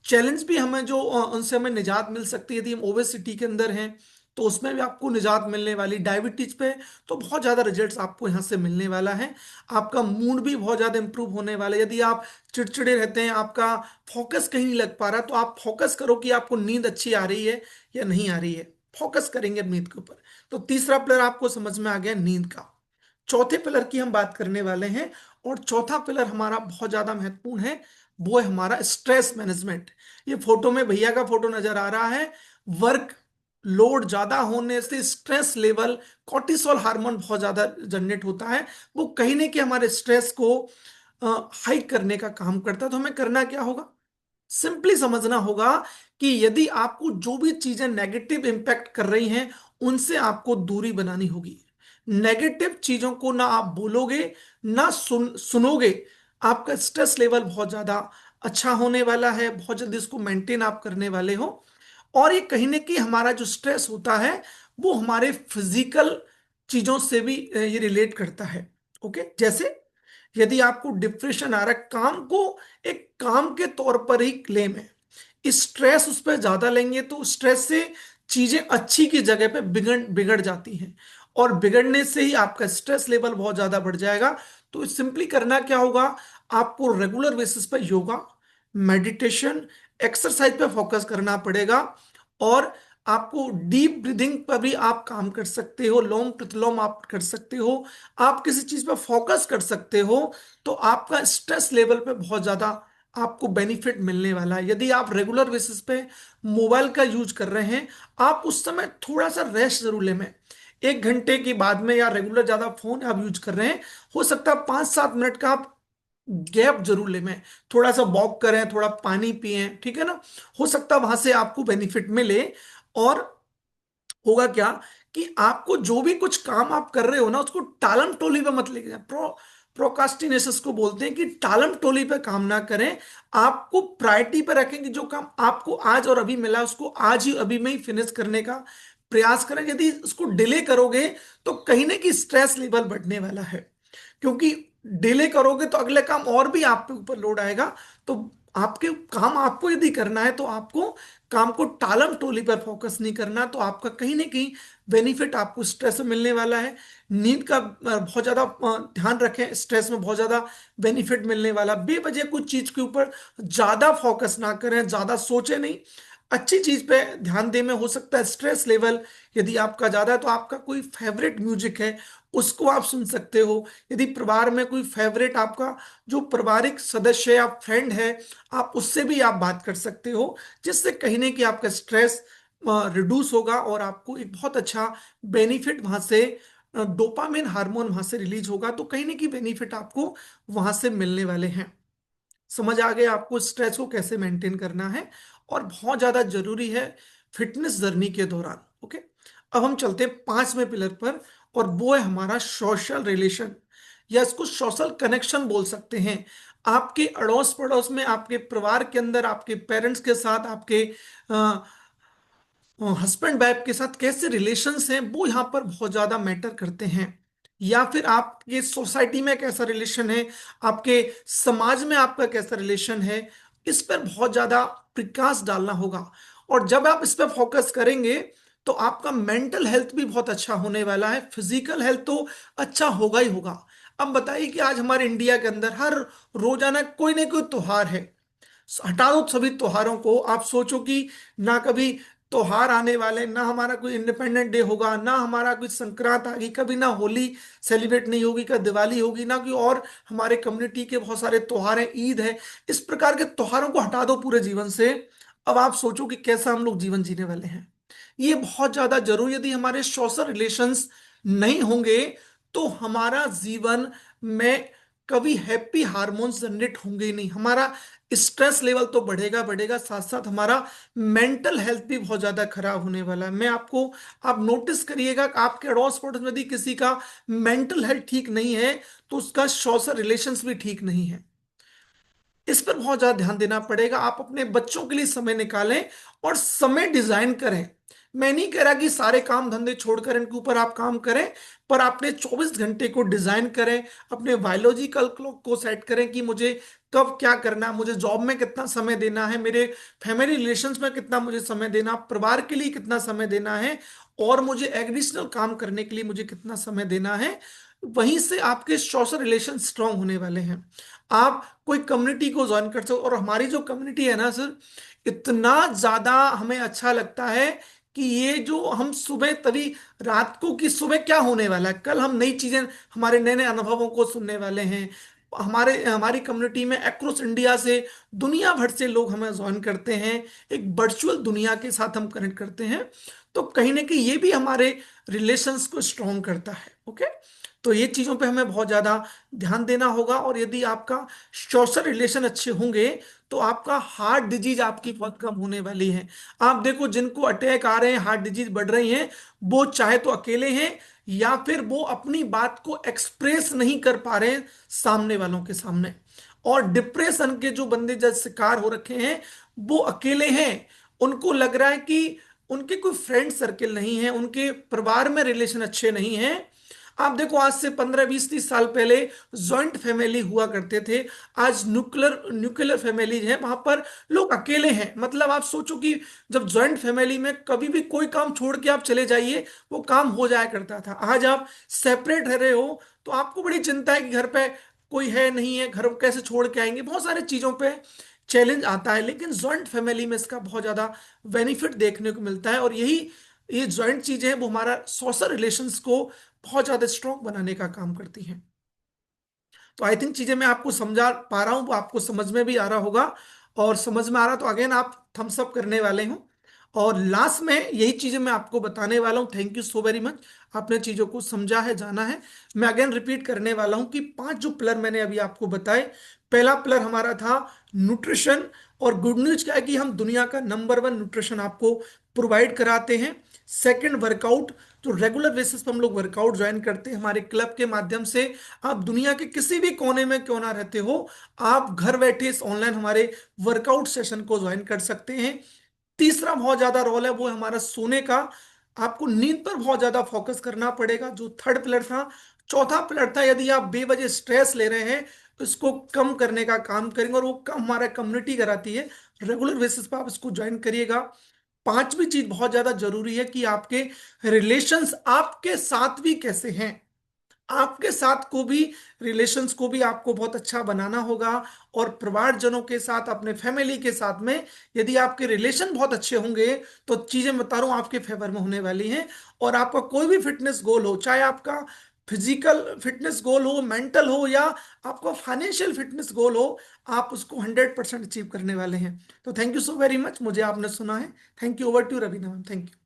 चैलेंज भी हमें जो उनसे हमें निजात मिल सकती है। यदि हम ओबेसिटी के अंदर हैं तो उसमें भी आपको निजात मिलने वाली, डायबिटीज पे तो बहुत ज़्यादा रिजल्ट्स आपको यहाँ से मिलने वाला है। आपका मूड भी बहुत ज़्यादा इंप्रूव होने वाला है। यदि आप चिड़चिड़े रहते हैं, आपका फोकस कहीं नहीं लग पा रहा, तो आप फोकस करो कि आपको नींद अच्छी आ रही है या नहीं आ रही है। फोकस करेंगे नींद के ऊपर। तो तीसरा पिलर आपको समझ में आ गया नींद का। चौथे पिलर की हम बात करने वाले हैं, और चौथा पिलर हमारा बहुत ज्यादा महत्वपूर्ण है, वो है हमारा स्ट्रेस मैनेजमेंट। ये फोटो में भैया का फोटो नजर आ रहा है। वर्क लोड ज्यादा होने से स्ट्रेस लेवल, कॉर्टिसोल हार्मोन बहुत ज्यादा जनरेट होता है। वो कहीं ना कहीं हमारे स्ट्रेस को हाई करने का काम करता है। तो हमें करना क्या होगा? सिंपली समझना होगा कि यदि आपको जो भी चीजें नेगेटिव इंपैक्ट कर रही हैं उनसे आपको दूरी बनानी होगी। नेगेटिव चीजों को ना आप बोलोगे ना सुनोगे, आपका स्ट्रेस लेवल बहुत ज्यादा अच्छा होने वाला है, बहुत जल्दी इसको मेंटेन आप करने वाले हो। और ये कहीं ना कहीं हमारा जो स्ट्रेस होता है वो हमारे फिजिकल चीजों से भी ये रिलेट करता है। ओके, जैसे यदि आपको डिप्रेशन आ रहा है, काम को एक काम के तौर पर ही क्लेम है, स्ट्रेस उस पर ज्यादा लेंगे तो स्ट्रेस से चीजें अच्छी की जगह पे बिगड़ बिगड़ जाती हैं, और बिगड़ने से ही आपका स्ट्रेस लेवल बहुत ज्यादा बढ़ जाएगा। तो सिंपली करना क्या होगा? आपको रेगुलर बेसिस पे योगा, मेडिटेशन, एक्सरसाइज पे फोकस करना पड़ेगा। और आपको डीप ब्रीदिंग पर भी आप काम कर सकते हो, लोम प्रतिलोम आप कर सकते हो, आप किसी चीज पे फोकस कर सकते हो। तो आपका स्ट्रेस लेवल पे बहुत ज्यादा आपको बेनिफिट मिलने वाला है। यदि आप रेगुलर बेसिस पे मोबाइल का यूज कर रहे हैं, आप उस समय थोड़ा सा रेस्ट जरूर लें। में 1 घंटे के बाद में, या रेगुलर ज्यादा फोन आप यूज कर रहे हैं, हो सकता है 5-7 मिनट का आप गैप जरूर ले। में थोड़ा सा वॉक करें, थोड़ा पानी पिए, ठीक है ना, हो सकता है वहां से आपको बेनिफिट मिले। और होगा क्या कि आपको जो भी कुछ काम आप कर रहे हो ना, उसको टालम टोली पे मत लेके जाए। प्रोकास्टिनेशन को बोलते हैं कि टालम टोली पे काम ना करें। आपको प्रायोरिटी पे रखें कि जो काम आपको आज और अभी मिला उसको आज ही अभी में ही फिनिश करने का प्रयास करें। यदि उसको डिले करोगे तो कहीं ना कहीं स्ट्रेस लेवल बढ़ने वाला है, क्योंकि डिले करोगे तो अगले काम और भी आप पे ऊपर लोड आएगा। तो आपके काम आपको यदि करना है तो आपको काम को टालम टोली पर फोकस नहीं करना, तो आपका कहीं ना कहीं बेनिफिट आपको स्ट्रेस में मिलने वाला है। नींद का बहुत ज्यादा ध्यान रखें, स्ट्रेस में बहुत ज्यादा बेनिफिट मिलने वाला। बेवजह कुछ चीज के ऊपर ज्यादा फोकस ना करें, ज्यादा सोचे नहीं, अच्छी चीज पे ध्यान दें। में हो सकता है स्ट्रेस लेवल यदि आपका ज्यादा है तो आपका कोई फेवरेट म्यूजिक है उसको आप सुन सकते हो। यदि परिवार में कोई फेवरेट आपका जो पारिवारिक सदस्य है या फ्रेंड है, आप उससे भी आप बात कर सकते हो, जिससे कहीं ना कहीं आपका स्ट्रेस रिड्यूस होगा और आपको एक बहुत अच्छा बेनिफिट वहां से, डोपामिन हार्मोन वहां से रिलीज होगा। तो कहीं ना कहीं बेनिफिट आपको वहां से मिलने वाले हैं। समझ आ गया आपको स्ट्रेस को कैसे मेंटेन करना है, और बहुत ज्यादा जरूरी है फिटनेस जर्नी के दौरान। ओके, अब हम चलते हैं 5वें पिलर पर, और वो है हमारा सोशल रिलेशन, या इसको सोशल कनेक्शन बोल सकते हैं। आपके अड़ोस पड़ोस में, आपके परिवार के अंदर, आपके पेरेंट्स के साथ, आपके हस्बैंड वाइफ के साथ कैसे रिलेशंस हैं, वो यहाँ पर बहुत ज्यादा मैटर करते हैं। या फिर आपके सोसाइटी में कैसा रिलेशन है, आपके समाज में आपका कैसा रिलेशन है, इस पर बहुत ज्यादा प्रकाश डालना होगा। और जब आप इस पर फोकस करेंगे तो आपका मेंटल हेल्थ भी बहुत अच्छा होने वाला है, फिजिकल हेल्थ तो अच्छा होगा ही होगा। अब बताइए कि आज हमारे इंडिया के अंदर हर रोजाना कोई ना कोई त्योहार है। हटा दो सभी त्योहारों को, आप सोचो कि ना कभी त्योहार आने वाले, ना हमारा कोई इंडिपेंडेंट डे होगा, ना हमारा कोई संक्रांत आ गई, कभी ना होली सेलिब्रेट नहीं होगी, कभी दिवाली होगी, ना कोई और हमारे कम्युनिटी के बहुत सारे त्योहार हैं, ईद है। इस प्रकार के त्योहारों को हटा दो पूरे जीवन से। अब आप सोचो कि कैसा हम लोग जीवन जीने वाले हैं। ये बहुत ज्यादा जरूरी। यदि हमारे सोशल रिलेशंस नहीं होंगे तो हमारा जीवन में कभी हैप्पी हार्मोन्स जनरेट होंगे ही नहीं। हमारा स्ट्रेस लेवल तो बढ़ेगा बढ़ेगा, साथ साथ हमारा मेंटल हेल्थ भी बहुत ज्यादा खराब होने वाला है। मैं आपको, आप नोटिस करिएगा कि आपके अड़ोस पड़ोस में यदि किसी का मेंटल हेल्थ ठीक नहीं है तो उसका सोशल रिलेशंस भी ठीक नहीं है। इस पर बहुत ज्यादा ध्यान देना पड़ेगा। आप अपने बच्चों के लिए समय निकालें और समय डिजाइन करें। मैं नहीं कह रहा कि सारे काम धंधे छोड़कर इनके ऊपर आप काम करें, पर आपने 24 घंटे को डिजाइन करें। अपने बायोलॉजिकल क्लॉक को सेट करें कि मुझे कब क्या करना है, मुझे जॉब में कितना समय देना है, मेरे फैमिली रिलेशंस में कितना मुझे समय देना, परिवार के लिए कितना समय देना है, और मुझे एडिशनल काम करने के लिए मुझे कितना समय देना है। वहीं से आपके सोशल रिलेशन स्ट्रांग होने वाले हैं। आप कोई कम्युनिटी को ज्वाइन कर सकते हो। और हमारी जो कम्युनिटी है ना सर, इतना ज्यादा हमें अच्छा लगता है कि ये जो हम सुबह तभी रात को कि सुबह क्या होने वाला है, कल हम नई चीजें, हमारे नए नए अनुभवों को सुनने वाले हैं। हमारी कम्युनिटी में अक्रॉस इंडिया से, दुनिया भर से लोग हमें ज्वाइन करते हैं। एक वर्चुअल दुनिया के साथ हम कनेक्ट करते हैं। तो कहीं ना कहीं ये भी हमारे रिलेशंस को स्ट्रॉन्ग करता है। ओके, तो ये चीजों पे हमें बहुत ज्यादा ध्यान देना होगा। और यदि आपका सोशल रिलेशन अच्छे होंगे तो आपका हार्ट डिजीज आपकी बहुत कम होने वाली है। आप देखो, जिनको अटैक आ रहे हैं, हार्ट डिजीज बढ़ रही हैं, वो चाहे तो अकेले हैं या फिर वो अपनी बात को एक्सप्रेस नहीं कर पा रहे हैं सामने वालों के सामने। और डिप्रेशन के जो बंदे जब शिकार हो रखे हैं, वो अकेले हैं। उनको लग रहा है कि उनके कोई फ्रेंड सर्किल नहीं है, उनके परिवार में रिलेशन अच्छे नहीं हैं। आप देखो, आज से 15 20 30 साल पहले जॉइंट फैमिली हुआ करते थे। आज न्यूक्लियर न्यूक्लियर फैमिली है, वहां पर लोग अकेले हैं। मतलब आप सोचो कि जब जॉइंट फैमिली में कभी भी कोई काम छोड़ के आप चले जाइए, वो काम हो जाया करता था। आज आप सेपरेट रह रहे हो तो आपको बड़ी चिंता है कि घर पे कोई है नहीं है, घर को कैसे छोड़ के आएंगे, बहुत सारी चीजों पे चैलेंज आता है। लेकिन जॉइंट फैमिली में इसका बहुत ज्यादा बेनिफिट देखने को मिलता है। और यही ये जॉइंट चीजें हैं, वो हमारा सोशल रिलेशंस को बहुत ज्यादा स्ट्रॉन्ग बनाने का काम करती हैं। तो आई थिंक चीजें मैं आपको समझा पा रहा हूं, वो आपको समझ में भी आ रहा होगा। और समझ में आ रहा तो अगेन आप थम्स अप करने वाले हो। और लास्ट में यही चीजें मैं आपको बताने वाला हूं। Thank you so very much, आपने चीजों को समझा है, जाना है। मैं अगेन रिपीट करने वाला हूं कि 5 जो पिलर मैंने अभी आपको बताए। पहला पिलर हमारा था न्यूट्रिशन। और गुड न्यूज क्या है कि हम दुनिया का नंबर 1 न्यूट्रिशन आपको प्रोवाइड कराते हैं। Second, workout. तो रेगुलर बेसिस पर हम लोग वर्कआउट ज्वाइन करते हैं हमारे क्लब के माध्यम से। आप दुनिया के किसी भी कोने में क्यों ना रहते हो, आप घर बैठे इस ऑनलाइन हमारे वर्कआउट सेशन को ज्वाइन कर सकते हैं। तीसरा बहुत ज्यादा रोल है, वो है हमारा सोने का। आपको नींद पर बहुत ज्यादा फोकस करना पड़ेगा, जो थर्ड पिलर था। चौथा पिलर था, यदि आप बेवजह स्ट्रेस ले रहे हैं तो इसको कम करने का काम करेंगे, और वो कम हमारा कम्युनिटी कराती है। रेगुलर बेसिस पर आप इसको ज्वाइन करिएगा। पांचवी चीज बहुत ज्यादा जरूरी है कि आपके रिलेशंस आपके साथ भी कैसे हैं। आपके साथ को भी, रिलेशंस को भी आपको बहुत अच्छा बनाना होगा। और परिवारजनों के साथ, अपने फैमिली के साथ में यदि आपके रिलेशन बहुत अच्छे होंगे तो चीजें बता रहा हूं आपके फेवर में होने वाली हैं। और आपका कोई भी फिटनेस गोल हो, चाहे आपका फिजिकल फिटनेस गोल हो, मेंटल हो, या आपका फाइनेंशियल फिटनेस गोल हो, आप उसको 100% अचीव करने वाले हैं। तो thank you so very much, मुझे आपने सुना है। Thank you. Over to Raveena ma'am. Thank you.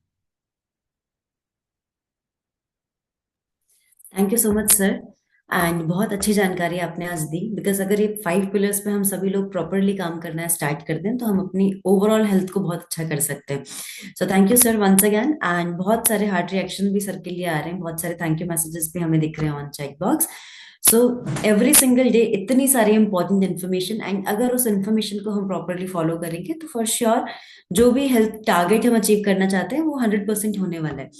Thank you so much sir. And बहुत अच्छी जानकारी आपने आज दी, बिकॉज अगर ये 5 पिलर्स पे हम सभी लोग प्रॉपरली काम करना स्टार्ट कर दें तो हम अपनी ओवरऑल हेल्थ को बहुत अच्छा कर सकते हैं। So thank you sir once again. And बहुत सारे हार्ट रिएक्शन भी सर के लिए आ रहे हैं, बहुत सारे थैंक यू मैसेजेस भी हमें दिख रहे हैं on chat box. So every single day इतनी सारी इंपॉर्टेंट इन्फॉर्मेशन, एंड अगर उस इन्फॉर्मेशन को हम प्रॉपरली फॉलो करेंगे तो फॉर श्योर जो भी हेल्थ टारगेट हम अचीव करना चाहते हैं वो 100% होने वाला है।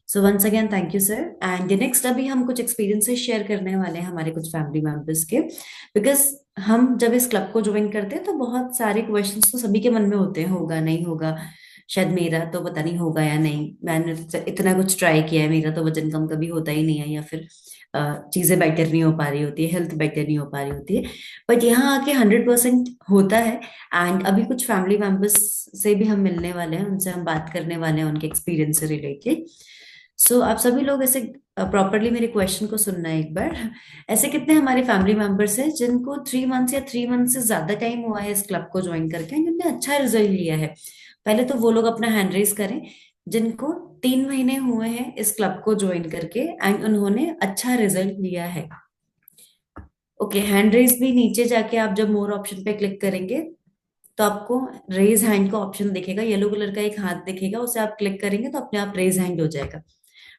So once again thank you sir. And next अभी हम कुछ एक्सपीरियंसेस शेयर करने वाले हैं हमारे कुछ फैमिली मेंबर्स के, बिकॉज हम जब इस क्लब को ज्वाइन करते हैं तो बहुत सारे क्वेश्चंस तो सभी के मन में होते हैं, होगा नहीं होगा, शायद मेरा तो पता नहीं होगा या नहीं, मैंने इतना कुछ ट्राई किया है, मेरा तो वजन कम कभी होता ही नहीं है, या फिर चीजें बेटर नहीं हो पा रही होती है, हेल्थ बेटर नहीं हो पा रही होती है। बट यहाँ आके 100% होता है। एंड अभी कुछ फैमिली मेंबर्स से भी हम मिलने वाले हैं, उनसे हम बात करने वाले हैं उनके एक्सपीरियंस से रिलेटेड। सो आप सभी लोग ऐसे प्रॉपरली मेरे क्वेश्चन को सुनना है एक बार। ऐसे कितने हमारे फैमिली मेंबर्स हैं जिनको 3 मंथ्स या 3 मंथ से ज्यादा टाइम हुआ है इस क्लब को ज्वाइन करके, जिनने अच्छा रिजल्ट लिया है? पहले तो वो लोग अपना हैंड रेज करें जिनको 3 महीने हुए हैं इस क्लब को ज्वाइन करके एंड उन्होंने अच्छा रिजल्ट लिया है। ओके, हैंड रेज भी नीचे जाके आप जब मोर ऑप्शन पे क्लिक करेंगे तो आपको रेज हैंड का ऑप्शन दिखेगा, येलो कलर का एक हाथ दिखेगा, उसे आप क्लिक करेंगे तो अपने आप रेज हैंड हो जाएगा।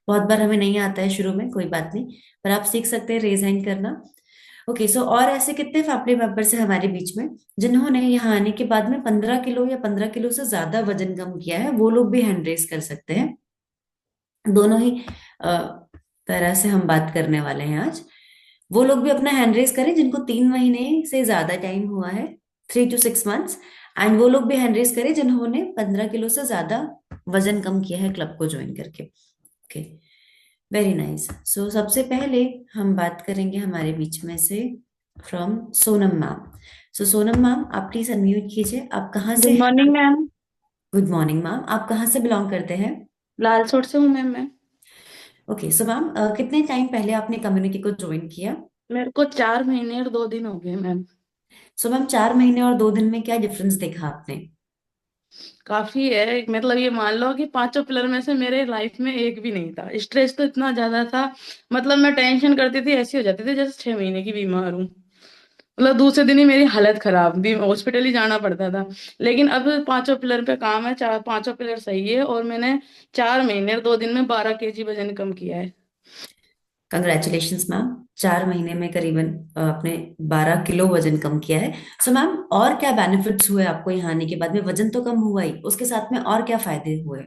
बहुत बार हमें नहीं आता है शुरू में, कोई बात नहीं, पर आप सीख सकते हैं रेज हैंड करना। ओके, सो और ऐसे कितने फैमिली मेंबर्स हैं हमारे बीच में जिन्होंने यहाँ आने के बाद में 15 किलो या 15 किलो से ज्यादा वजन कम किया है? वो लोग भी हैंड रेज कर सकते हैं। दोनों ही तरह से हम बात करने वाले हैं आज। वो लोग भी अपना हैंड रेज करें जिनको 3 महीने से ज्यादा टाइम हुआ है, 3 to 6 months। एंड वो लोग भी हैंड रेज करें जिन्होंने 15 किलो से ज्यादा वजन कम किया है क्लब को ज्वाइन करके। Okay, very nice. सो सबसे पहले हम बात करेंगे हमारे बीच में से from Sonam ma'am. So Sonam ma'am, आप प्लीज अनम्यूट कीजिए। आप कहाँ से गुड हैं? Morning ma'am. Good morning ma'am, आप कहाँ से बिलोंग करते हैं? लालसोट से हूँ मैम मैं। ओके, सो मैम कितने टाइम पहले आपने कम्युनिटी को ज्वाइन किया? मेरे को 4 महीने और 2 दिन हो गए मैम। सो मैम 4 महीने और 2 दिन में क्या डिफरेंस देखा आपने? काफी है, मतलब ये मान लो कि पांचों पिलर में से मेरे लाइफ में एक भी नहीं था। स्ट्रेस तो इतना ज्यादा था, मतलब मैं टेंशन करती थी, ऐसी हो जाती थी जैसे 6 महीने की बीमार हूँ। मतलब दूसरे दिन ही मेरी हालत खराब, भी हॉस्पिटल ही जाना पड़ता था। लेकिन अब पांचों पिलर पे काम है, चार पांचों पिलर सही है, और मैंने 4 महीने और 2 दिन में 12 kg वजन कम किया है। कंग्रेचुलेशंस मैम, 4 महीने में करीबन आपने 12 किलो वजन कम किया है। सो मैम, और क्या बेनिफिट्स हुए आपको यहाँ आने के बाद में? वजन तो कम हुआ ही, उसके साथ में और क्या फायदे हुए?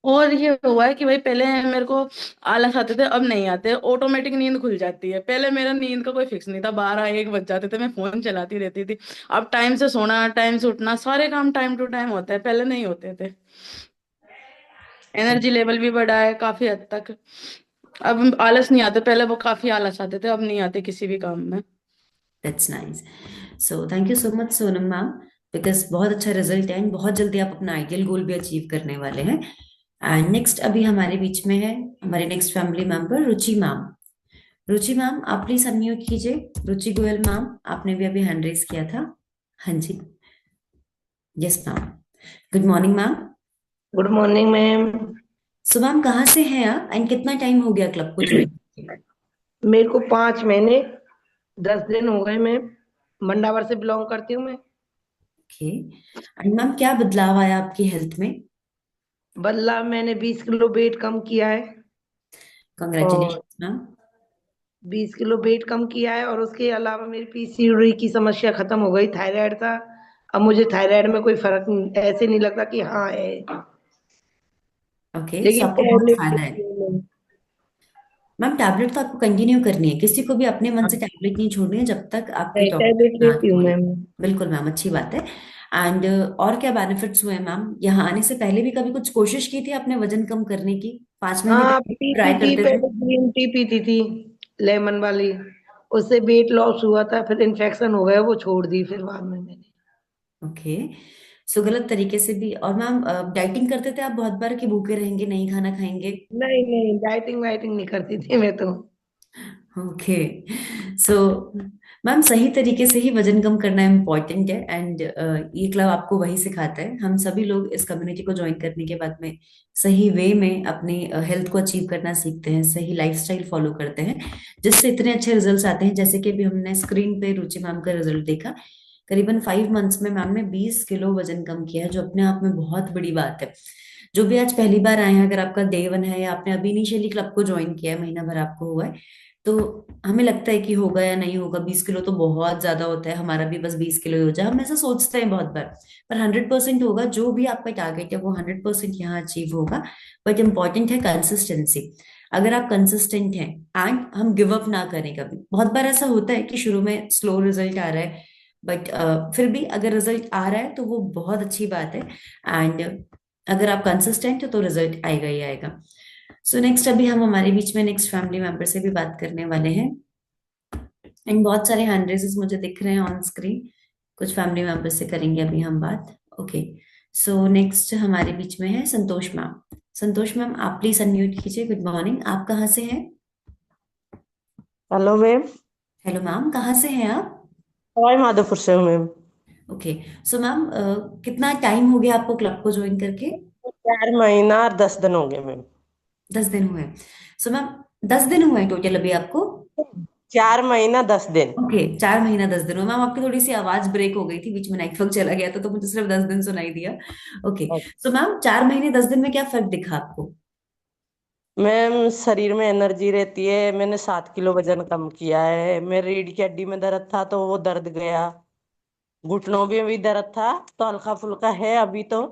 और ये हुआ है कि भाई पहले मेरे को आलस आते थे, अब नहीं आते। ऑटोमेटिक नींद खुल जाती है। पहले मेरा नींद का कोई फिक्स नहीं था, 12-1 बज जाते थे, मैं फोन चलाती रहती थी। अब टाइम से सोना, टाइम से उठना, सारे काम टाइम टू टाइम होता है, पहले नहीं होते थे। एनर्जी लेवल भी बढ़ा है काफी हद तक। अब आलस नहीं आते, पहले वो काफी आलस आते थे, अब नहीं आते किसी भी काम में। That's nice. So thank you so much Sonam ma'am, because बहुत अच्छा रिजल्ट है एंड बहुत जल्दी आप अपना आइडियल गोल भी अचीव करने वाले हैं। एंड नेक्स्ट अभी हमारे बीच में है हमारे नेक्स्ट फैमिली मेंबर रुचि मैम। रुचि मैम, आप प्लीज अनम्यूट कीजिए। रुचि गोयल मैम, आपने भी अभी हैंड रेज किया था। हाँ जी, yes ma'am. Good morning ma'am. Good morning ma'am. So ma'am, कहाँ से हैं आप एंड कितना टाइम हो गया क्लब को ज्वाइन किए? मेरे को 5 महीने 10 दिन हो गए मैम। मंडावर से बिलोंग करती हूँ मैं। ओके, एंड मैम क्या बदलाव आया आपकी हेल्थ में? बदला, मैंने 20 किलो वेट कम किया है। और कंग्रेचुलेशन मैम। 20 किलो वेट कम किया है, और उसके अलावा मेरी पीसीओडी की समस्या खत्म हो गई। थायराइड था, अब मुझे थायराइड में कोई फर्क ऐसे नहीं लगता कि हाँ है। ओके, सो लेकिन आपको बहुत टैबलेट फायदा लेती है। हूँ मैं। मैम टैबलेट तो आपको कंटिन्यू करनी है, किसी को भी अपने मन से टैबलेट नहीं छोड़नी है जब तक आपके टैबलेट डॉक्टर ना लेती हूँ बोले। मैम। बिल्कुल मैम, अच्छी बात है। एंड और क्या बेनिफिट्स हुए मैम? यहाँ आने से पहले भी कभी कुछ कोशिश की थी आपने वजन कम करने की? 5 महीने हाँ, पहले पीती ट्राई थी करते थे? पहले, ग्रीन टी पीती थी, लेमन वाली। उससे वेट लॉस हुआ था, फिर इन्फेक्शन हो गया, वो छोड़ दी फिर बाद में मैंने। ओके, सो गलत तरीके से भी। और मैम डाइटिंग करते थे आप बहुत बार कि भूखे रहेंगे, नहीं खाना खाएंगे? नहीं नहीं, डाइटिंग वाइटिंग नहीं करती थी मैं तो। ओके, सो मैम सही तरीके से ही वजन कम करना इम्पोर्टेंट है एंड ये क्लब आपको वही सिखाता है। हम सभी लोग इस कम्युनिटी को ज्वाइन करने के बाद में सही वे में अपनी हेल्थ को अचीव करना सीखते हैं, सही लाइफस्टाइल फॉलो करते हैं, जिससे इतने अच्छे रिजल्ट्स आते हैं। जैसे कि अभी हमने स्क्रीन पे रुचि मैम का रिजल्ट देखा, करीबन 5 मंथ्स में मैम ने 20 किलो वजन कम किया है, जो अपने आप में बहुत बड़ी बात है। जो भी आज पहली बार आए हैं, अगर आपका डे 1 है या आपने अभी इनिशियली क्लब को ज्वाइन किया है, महीना भर आपको हुआ है, तो हमें लगता है कि होगा या नहीं होगा, 20 किलो तो बहुत ज्यादा होता है, हमारा भी बस 20 किलो ही हो जाए, हम ऐसा सोचते हैं बहुत बार। पर 100% होगा, जो भी आपका टारगेट है वो 100% यहाँ अचीव होगा। बट इम्पॉर्टेंट है कंसिस्टेंसी। अगर आप कंसिस्टेंट हैं एंड हम गिव अप ना करें कभी। बहुत बार ऐसा होता है कि शुरू में स्लो रिजल्ट आ रहा है, बट फिर भी अगर रिजल्ट आ रहा है तो वो बहुत अच्छी बात है। एंड अगर आप कंसिस्टेंट हो तो रिजल्ट आएगा ही आएगा। सो नेक्स्ट अभी हम हमारे बीच में नेक्स्ट फैमिली मेंबर से भी बात करने वाले हैं एंड बहुत सारे हैंड रेजेस मुझे दिख रहे हैं ऑन स्क्रीन। कुछ फैमिली मेंबर से करेंगे अभी हम बात। ओके, सो नेक्स्ट हमारे बीच में है संतोष मैम। संतोष मैम, आप प्लीज अनम्यूट कीजिए। गुड मॉर्निंग, आप कहाँ से हैं? Hello ma'am. हेलो मैम, कहाँ से हैं आप? सवाई माधोपुर से हूँ मैम। ओके, सो मैम कितना टाइम हो गया आपको क्लब को ज्वाइन करके? 4 महीना और 10 दिन हो गए मैम। 10 दिन हुए। सो मैम 10 दिन हुए टोटल अभी आपको? 4 महीना 10 दिन। ओके, 4 महीना 10 दिन। मैम आपकी थोड़ी सी आवाज ब्रेक हो गई थी, बीच में नेटवर्क चला गया था, तो मुझे सिर्फ 10 दिन सुनाई दिया। ओके। सो मैम 4 महीने 10 दिन में क्या फर्क दिखा आपको? मैम शरीर में एनर्जी रहती है। मैंने 7 किलो वजन कम किया है। मेरी रीढ़ की हड्डी में दर्द था तो वो दर्द गया। घुटनों में भी दर्द था तो हल्का फुल्का है अभी तो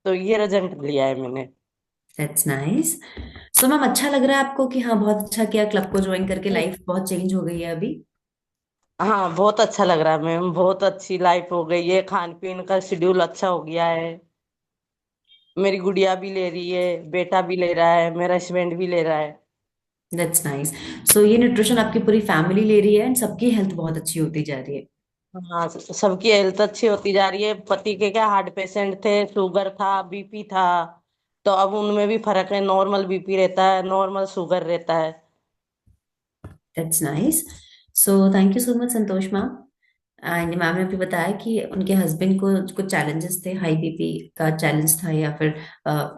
ये रिजल्ट लिया है मैंने। That's nice. सो मैम अच्छा लग रहा है आपको कि हाँ बहुत अच्छा किया, क्लब को ज्वाइन करके लाइफ बहुत चेंज हो गई है अभी? हाँ बहुत अच्छा लग रहा है मैम। बहुत अच्छी लाइफ हो गई है। खान पीन का शेड्यूल अच्छा हो गया है। मेरी गुड़िया भी ले रही है, बेटा भी ले रहा है, मेरा हस्बैंड भी ले रहा है। That's nice. सो ये न्यूट्रिशन आपकी पूरी फैमिली ले रही है एंड सबकी हेल्थ बहुत अच्छी होती जा रही है। हाँ सबकी हेल्थ अच्छी होती जा रही है। पति के क्या हार्ट पेशेंट थे, शुगर था, बीपी था, तो अब उनमें भी फर्क है। नॉर्मल बीपी रहता है, नॉर्मल शुगर रहता है। That's nice. So thank you so much Santosh ma'am. And ma'am ने अभी बताया कि उनके हस्बैंड को कुछ चैलेंजेस थे, हाई बीपी का चैलेंज था या फिर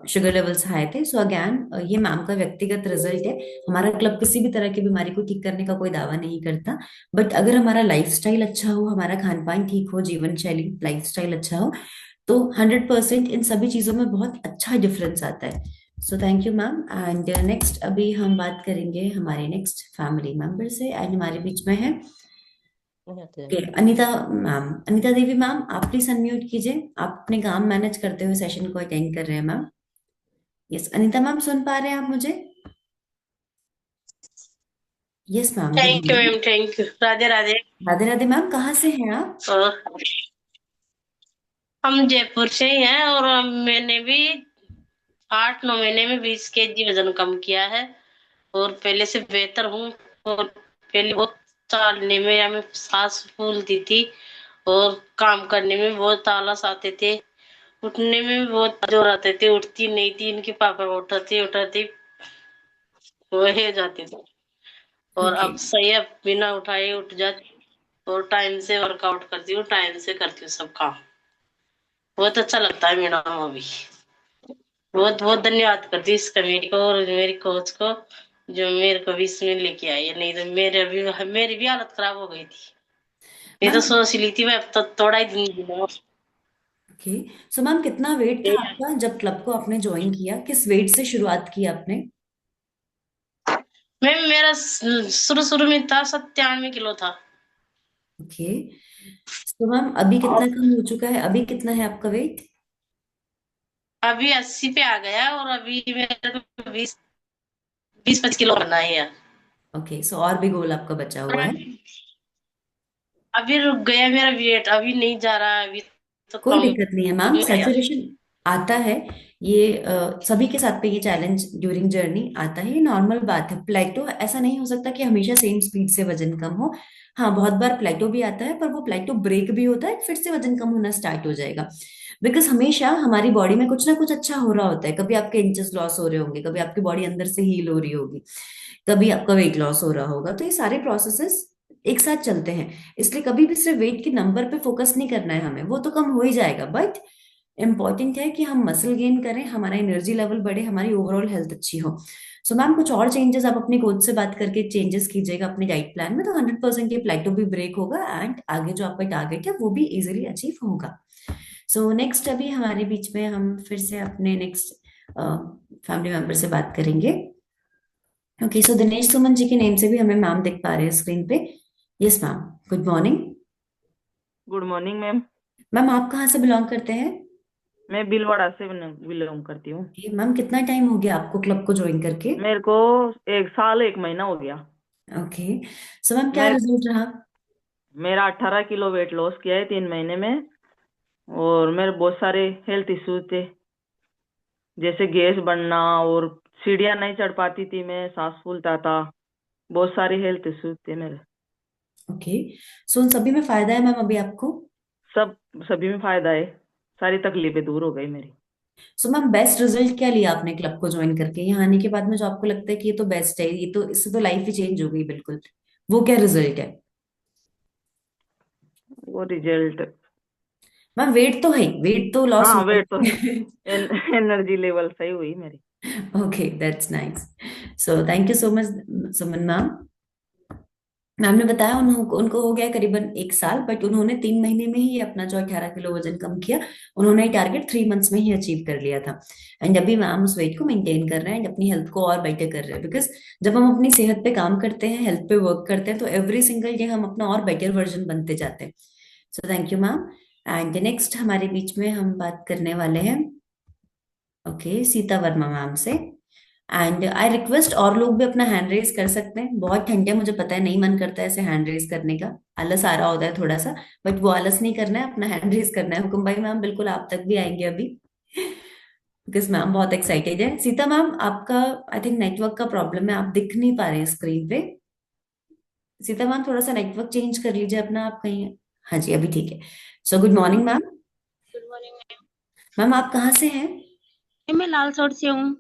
शुगर लेवल्स हाई थे। सो अगेन ये मैम का व्यक्तिगत रिजल्ट है। हमारा क्लब किसी भी तरह की बीमारी को ठीक करने का कोई दावा नहीं करता, बट अगर हमारा लाइफस्टाइल अच्छा हो, हमारा खान पान ठीक हो, जीवन शैली लाइफस्टाइल अच्छा हो, तो 100% इन सभी चीजों में बहुत अच्छा डिफरेंस आता है। सो thank you ma'am. And next अभी हम बात करेंगे हमारे नेक्स्ट फैमिली मेंबर से, एंड हमारे बीच में है okay Anita ma'am. Anita Devi ma'am, आप प्लीज अनम्यूट कीजिए। आप अपने काम मैनेज करते हुए सेशन को अटेंड कर रहे हैं मैम। यस अनीता मैम, सुन पा रहे हैं आप मुझे? Yes ma'am, good thank you morning. Ma'am, thank you. Radhe Radhe. Radhe Radhe ma'am, कहाँ से हैं आप? और हम जयपुर से ही हैं और मैंने भी 8-9 महीने में 20 kg वजन कम किया है और पहले से बेहतर हूँ। और पहले बहुत चलने में या मैं सांस फूलती थी और काम करने में बहुत आलस आते थे। उठने में भी बहुत जोर आते थे, उठती नहीं थी। इनके पापा उठाते उठाते वह जाते थे। और ओके। अब सही है, बिना उठाए उठ जाती और टाइम से वर्कआउट करती हूँ, टाइम से करती हूँ सब काम। बहुत अच्छा लगता है मैडम। अभी बहुत बहुत धन्यवाद करती हूँ इस कमेटी को और मेरी कोच को जो मेरे को भी इसमें लेके आई है। नहीं तो मेरी भी हालत खराब हो गई थी। मैं तो मैम सोच ली थी मैं अब तो थोड़ा ही दिन जीना। ओके। सो मैम कितना वेट था आपका जब क्लब को आपने ज्वाइन किया? किस वेट से शुरुआत की आपने? मैम मेरा शुरू शुरू में था 97 किलो था। ओके। तो मैम अभी कितना कम हो चुका है? अभी कितना है आपका वेट? अभी 80 पे आ गया और अभी मेरे को 20-25 किलो करना है यार। ओके, सो और भी गोल आपका बचा हुआ है? अभी रुक गया मेरा वेट, अभी नहीं जा रहा है, अभी तो कोई कम दिक्कत नहीं है मैम, है यार। सैचुरेशन आता है। ये सभी के साथ पे ये चैलेंज ड्यूरिंग जर्नी आता है, ये नॉर्मल बात है। प्लेटो ऐसा नहीं हो सकता कि हमेशा सेम स्पीड से वजन कम हो। हाँ बहुत बार प्लेटो भी आता है, पर वो प्लेटो ब्रेक भी होता है, फिर से वजन कम होना स्टार्ट हो जाएगा। बिकॉज हमेशा हमारी बॉडी में कुछ ना कुछ अच्छा हो रहा होता है। कभी आपके इंचेस लॉस हो रहे होंगे, कभी आपकी बॉडी अंदर से हील हो रही होगी, कभी आपका वेट लॉस हो रहा होगा। तो ये सारे प्रोसेसेस एक साथ चलते हैं। इसलिए कभी भी सिर्फ वेट के नंबर पे फोकस नहीं करना है हमें, वो तो कम हो ही जाएगा, बट इम्पॉर्टेंट है कि हम मसल गेन करें, हमारा एनर्जी लेवल बढ़े, हमारी ओवरऑल हेल्थ अच्छी हो। सो मैम कुछ और चेंजेस आप अपने कोच से बात करके चेंजेस कीजिएगा अपने डाइट प्लान में, तो 100% ये प्लेटो भी ब्रेक होगा एंड आगे जो आपका टारगेट है वो भी इजिली अचीव होगा। सो नेक्स्ट अभी हमारे बीच में हम फिर से अपने नेक्स्ट फैमिली मेंबर से बात करेंगे। ओके, सो दिनेश सुमन जी के नेम से भी हमें मैम दिख पा रहे हैं स्क्रीन पे। Yes ma'am, good morning. Good morning ma'am. Ma'am आप कहाँ से बिलोंग करते हैं? मैं भीलवाड़ा से बिलोंग करती हूँ। मैम कितना टाइम हो गया आपको क्लब को ज्वाइन करके? मेरे को 1 साल 1 महीना हो गया। ओके। सो मैम क्या मैं रिजल्ट रहा? मेरा 18 किलो वेट लॉस किया है 3 महीने में। और मेरे बहुत सारे हेल्थ इश्यूज थे, जैसे गैस बनना और सीढ़ियाँ नहीं चढ़ पाती थी मैं, सांस फूलता था। बहुत सारे हेल्थ इश्यूज थे मेरे। ओके। सो उन सभी में फायदा है मैम अभी आपको? सभी में फायदा है। सारी तकलीफें दूर हो गई मेरी। सो मैम बेस्ट रिजल्ट क्या लिया आपने क्लब को ज्वाइन करके? यहाँ आने के बाद में जो आपको लगता है कि ये तो बेस्ट है, ये तो इससे तो लाइफ ही चेंज हो गई बिल्कुल, वो क्या रिजल्ट है? वो रिजल्ट, मैम वेट तो है, वेट तो लॉस हाँ हुआ वेट तो है। ही। एनर्जी लेवल सही हुई मेरी। Okay that's nice. So thank you so much Suman ma'am. Ma'am ने बताया उनको हो गया करीबन 1 साल, बट उन्होंने 3 महीने में ही अपना जो 18 किलो वजन कम किया। उन्होंने टारगेट 3 मंथ्स में ही अचीव कर लिया था। एंड अभी मैम उस वेट को मेंटेन कर रहे हैं एंड अपनी हेल्थ को और बेटर कर रहे हैं, बिकॉज जब हम अपनी सेहत पे काम करते हैं, हेल्थ पे वर्क करते हैं, तो एवरी सिंगल डे हम अपना और बेटर वर्जन बनते जाते हैं। So thank you ma'am. And next हमारे बीच में हम बात करने वाले हैं, ओके, सीता वर्मा मैम से। एंड आई रिक्वेस्ट और लोग भी अपना हैंड रेज कर सकते हैं। बहुत ठंड है, मुझे पता है, नहीं मन करता है ऐसे हैंड रेज करने का, आलस आ रहा होता है थोड़ा सा, बट वो आलस नहीं करना है, अपना हैंड रेज करना है। हुकुम भाई मैम बिल्कुल आप तक भी आएंगे अभी, बिकॉज मैम बहुत एक्साइटेड है। सीता मैम आपका आई थिंक नेटवर्क का प्रॉब्लम है, आप दिख नहीं पा रहे हैं स्क्रीन पे। सीता मैम थोड़ा सा नेटवर्क चेंज कर लीजिए अपना, आप कहीं। हाँ जी अभी ठीक है। So good morning ma'am. Good morning ma'am. Ma'am आप कहाँ से हैं? मैं लालसोट से हूँ।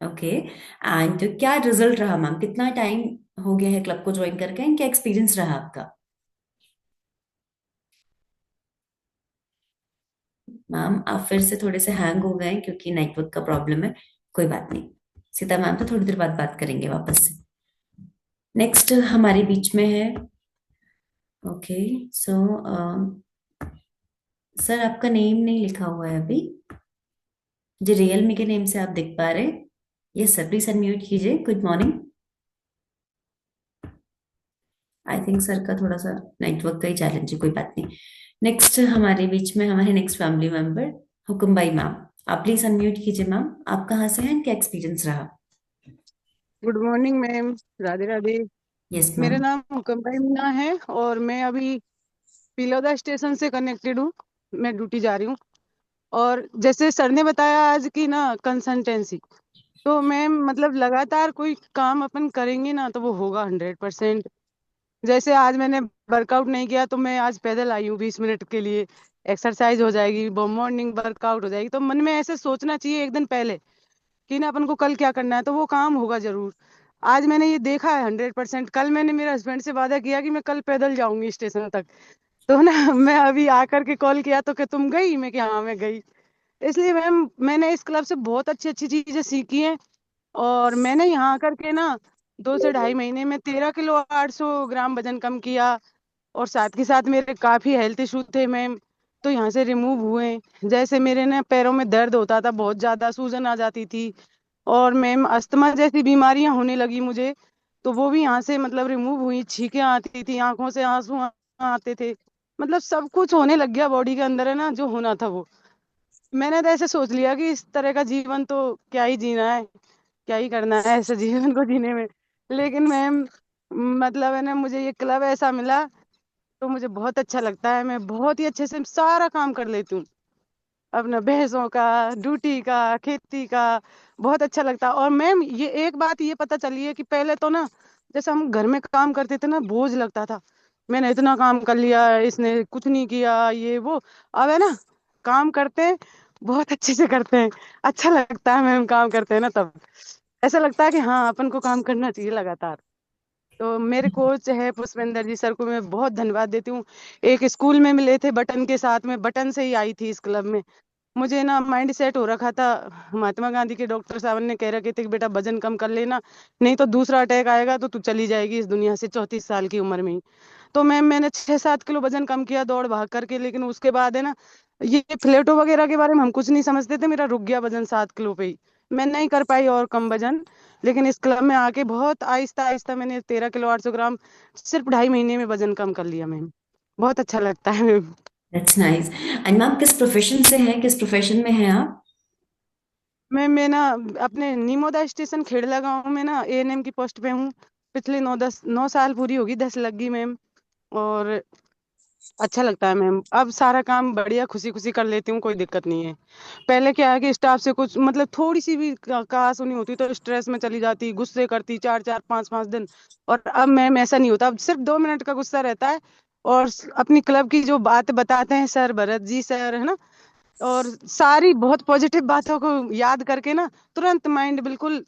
ओके। एंड क्या रिजल्ट रहा मैम, कितना टाइम हो गया है क्लब को ज्वाइन करके, एंड क्या एक्सपीरियंस रहा आपका? मैम आप फिर से थोड़े से हैंग हो गए हैं क्योंकि नेटवर्क का प्रॉब्लम है। कोई बात नहीं, सीता मैम तो थोड़ी देर बाद बात करेंगे वापस से। नेक्स्ट हमारे बीच में है, ओके, सो सर आपका नेम नहीं लिखा हुआ है अभी, जो रियलमी के नेम से आप दिख पा रहे हैं। यस सर, प्लीज अनम्यूट कीजिए। Good morning. I think sir का थोड़ा सा नेटवर्क का ही चैलेंज है, कोई बात नहीं। नेक्स्ट हमारे बीच में हमारे नेक्स्ट फैमिली मेंबर हुकुम भाई मैम, आप प्लीज अनम्यूट कीजिए मैम। आप कहाँ से हैं, क्या एक्सपीरियंस रहा? Good morning ma'am, Radhe Radhe. Yes मेरा मैम। नाम हुकमभाई मीना है और मैं अभी पिलोदा स्टेशन से कनेक्टेड हूँ। मैं ड्यूटी जा रही हूँ। और जैसे सर ने बताया आज की ना कंसल्टेंसी, तो मैम मतलब लगातार कोई काम अपन करेंगे ना तो वो होगा 100%। जैसे आज मैंने वर्कआउट नहीं किया तो मैं आज पैदल आई हूँ 20 मिनट के लिए, एक्सरसाइज हो जाएगी, मॉर्निंग वर्कआउट हो जाएगी। तो मन में ऐसे सोचना चाहिए एक दिन पहले कि ना अपन को कल क्या करना है, तो वो काम होगा जरूर। आज मैंने ये देखा है 100%। कल मैंने मेरे हस्बैंड से वादा किया कि मैं कल पैदल जाऊंगी स्टेशन तक। तो ना मैं अभी आकर के कॉल किया तो कि तुम गई, मैं कि हाँ मैं गई। इसलिए मैम मैंने इस क्लब से बहुत अच्छी अच्छी चीजें सीखी हैं। और मैंने यहाँ आकर के ना 2 से ढाई महीने में 13 किलो 800 ग्राम वजन कम किया। और साथ के साथ मेरे काफी हेल्थ इशू थे मैम, तो यहाँ से रिमूव हुए। जैसे मेरे ना पैरों में दर्द होता था, बहुत ज्यादा सूजन आ जाती थी। और मैम अस्थमा जैसी बीमारियां होने लगी मुझे, तो वो भी यहाँ से मतलब रिमूव हुई। छींकें आती थी, आंखों से आंसू आते थे, मतलब सब कुछ होने लग गया बॉडी के अंदर है ना, जो होना था वो। मैंने तो ऐसे सोच लिया कि इस तरह का जीवन तो क्या ही जीना है, क्या ही करना है ऐसे जीवन को जीने में। लेकिन मैम मतलब है ना, मुझे ये क्लब ऐसा मिला तो मुझे बहुत अच्छा लगता है। मैं बहुत ही अच्छे से सारा काम कर लेती हूँ, अपना भैंसों का, ड्यूटी का, खेती का, बहुत अच्छा लगता है। और मैम ये एक बात ये पता चली है कि पहले तो ना जैसे हम घर में काम करते थे ना, बोझ लगता था, मैंने इतना काम कर लिया, इसने कुछ नहीं किया, ये वो। अब है ना, काम करते हैं, बहुत अच्छे से करते हैं, अच्छा लगता है मैम काम करते हैं ना, तब ऐसा लगता है कि हाँ अपन को काम करना चाहिए लगातार। तो मेरे कोच है पुष्पेंद्र जी सर को मैं बहुत धन्यवाद देती हूँ। एक स्कूल में मिले थे बटन के साथ में, बटन से ही आई थी इस क्लब में। मुझे ना माइंड सेट हो रखा था, महात्मा गांधी के डॉक्टर साहब ने कह रखे थे कि बेटा वजन कम कर लेना, नहीं तो दूसरा अटैक आएगा तो तू चली जाएगी इस दुनिया से 34 साल की उम्र में ही। तो मैंने 6-7 किलो वजन कम किया दौड़ भाग करके। लेकिन उसके बाद है ना, ये प्लेटो वगैरह के बारे में हम कुछ नहीं समझते थे, मेरा रुक गया वजन 7 किलो पे ही। मैं नहीं कर पाई और कम वजन। लेकिन इस क्लब में आके बहुत आहिस्ता आहिस्ता मैंने 13 किलो 800 ग्राम सिर्फ 2.5 महीने में वजन कम कर लिया मैम। बहुत अच्छा लगता है ma'am. That's nice. And ma'am किस प्रोफेशन से हैं, किस प्रोफेशन में हैं आप? मैं ना अपने नीमोदा स्टेशन खेड़ला गांव में ना एएनएम की पोस्ट पे हूँ। पिछले 9 साल पूरी होगी, 10 लग गई मैम। और अच्छा लगता है मैम, अब सारा काम बढ़िया खुशी खुशी कर लेती हूँ, कोई दिक्कत नहीं है। पहले क्या है कि स्टाफ से कुछ मतलब थोड़ी सी भी कहा सुनी होती तो स्ट्रेस में चली जाती, गुस्से करती 4-4 5-5 दिन। और अब मैम ऐसा नहीं होता, अब सिर्फ 2 मिनट का गुस्सा रहता है। और अपनी क्लब की जो बात बताते हैं सर, भरत जी सर है ना, और सारी बहुत पॉजिटिव बातों को याद करके ना तुरंत माइंड बिल्कुल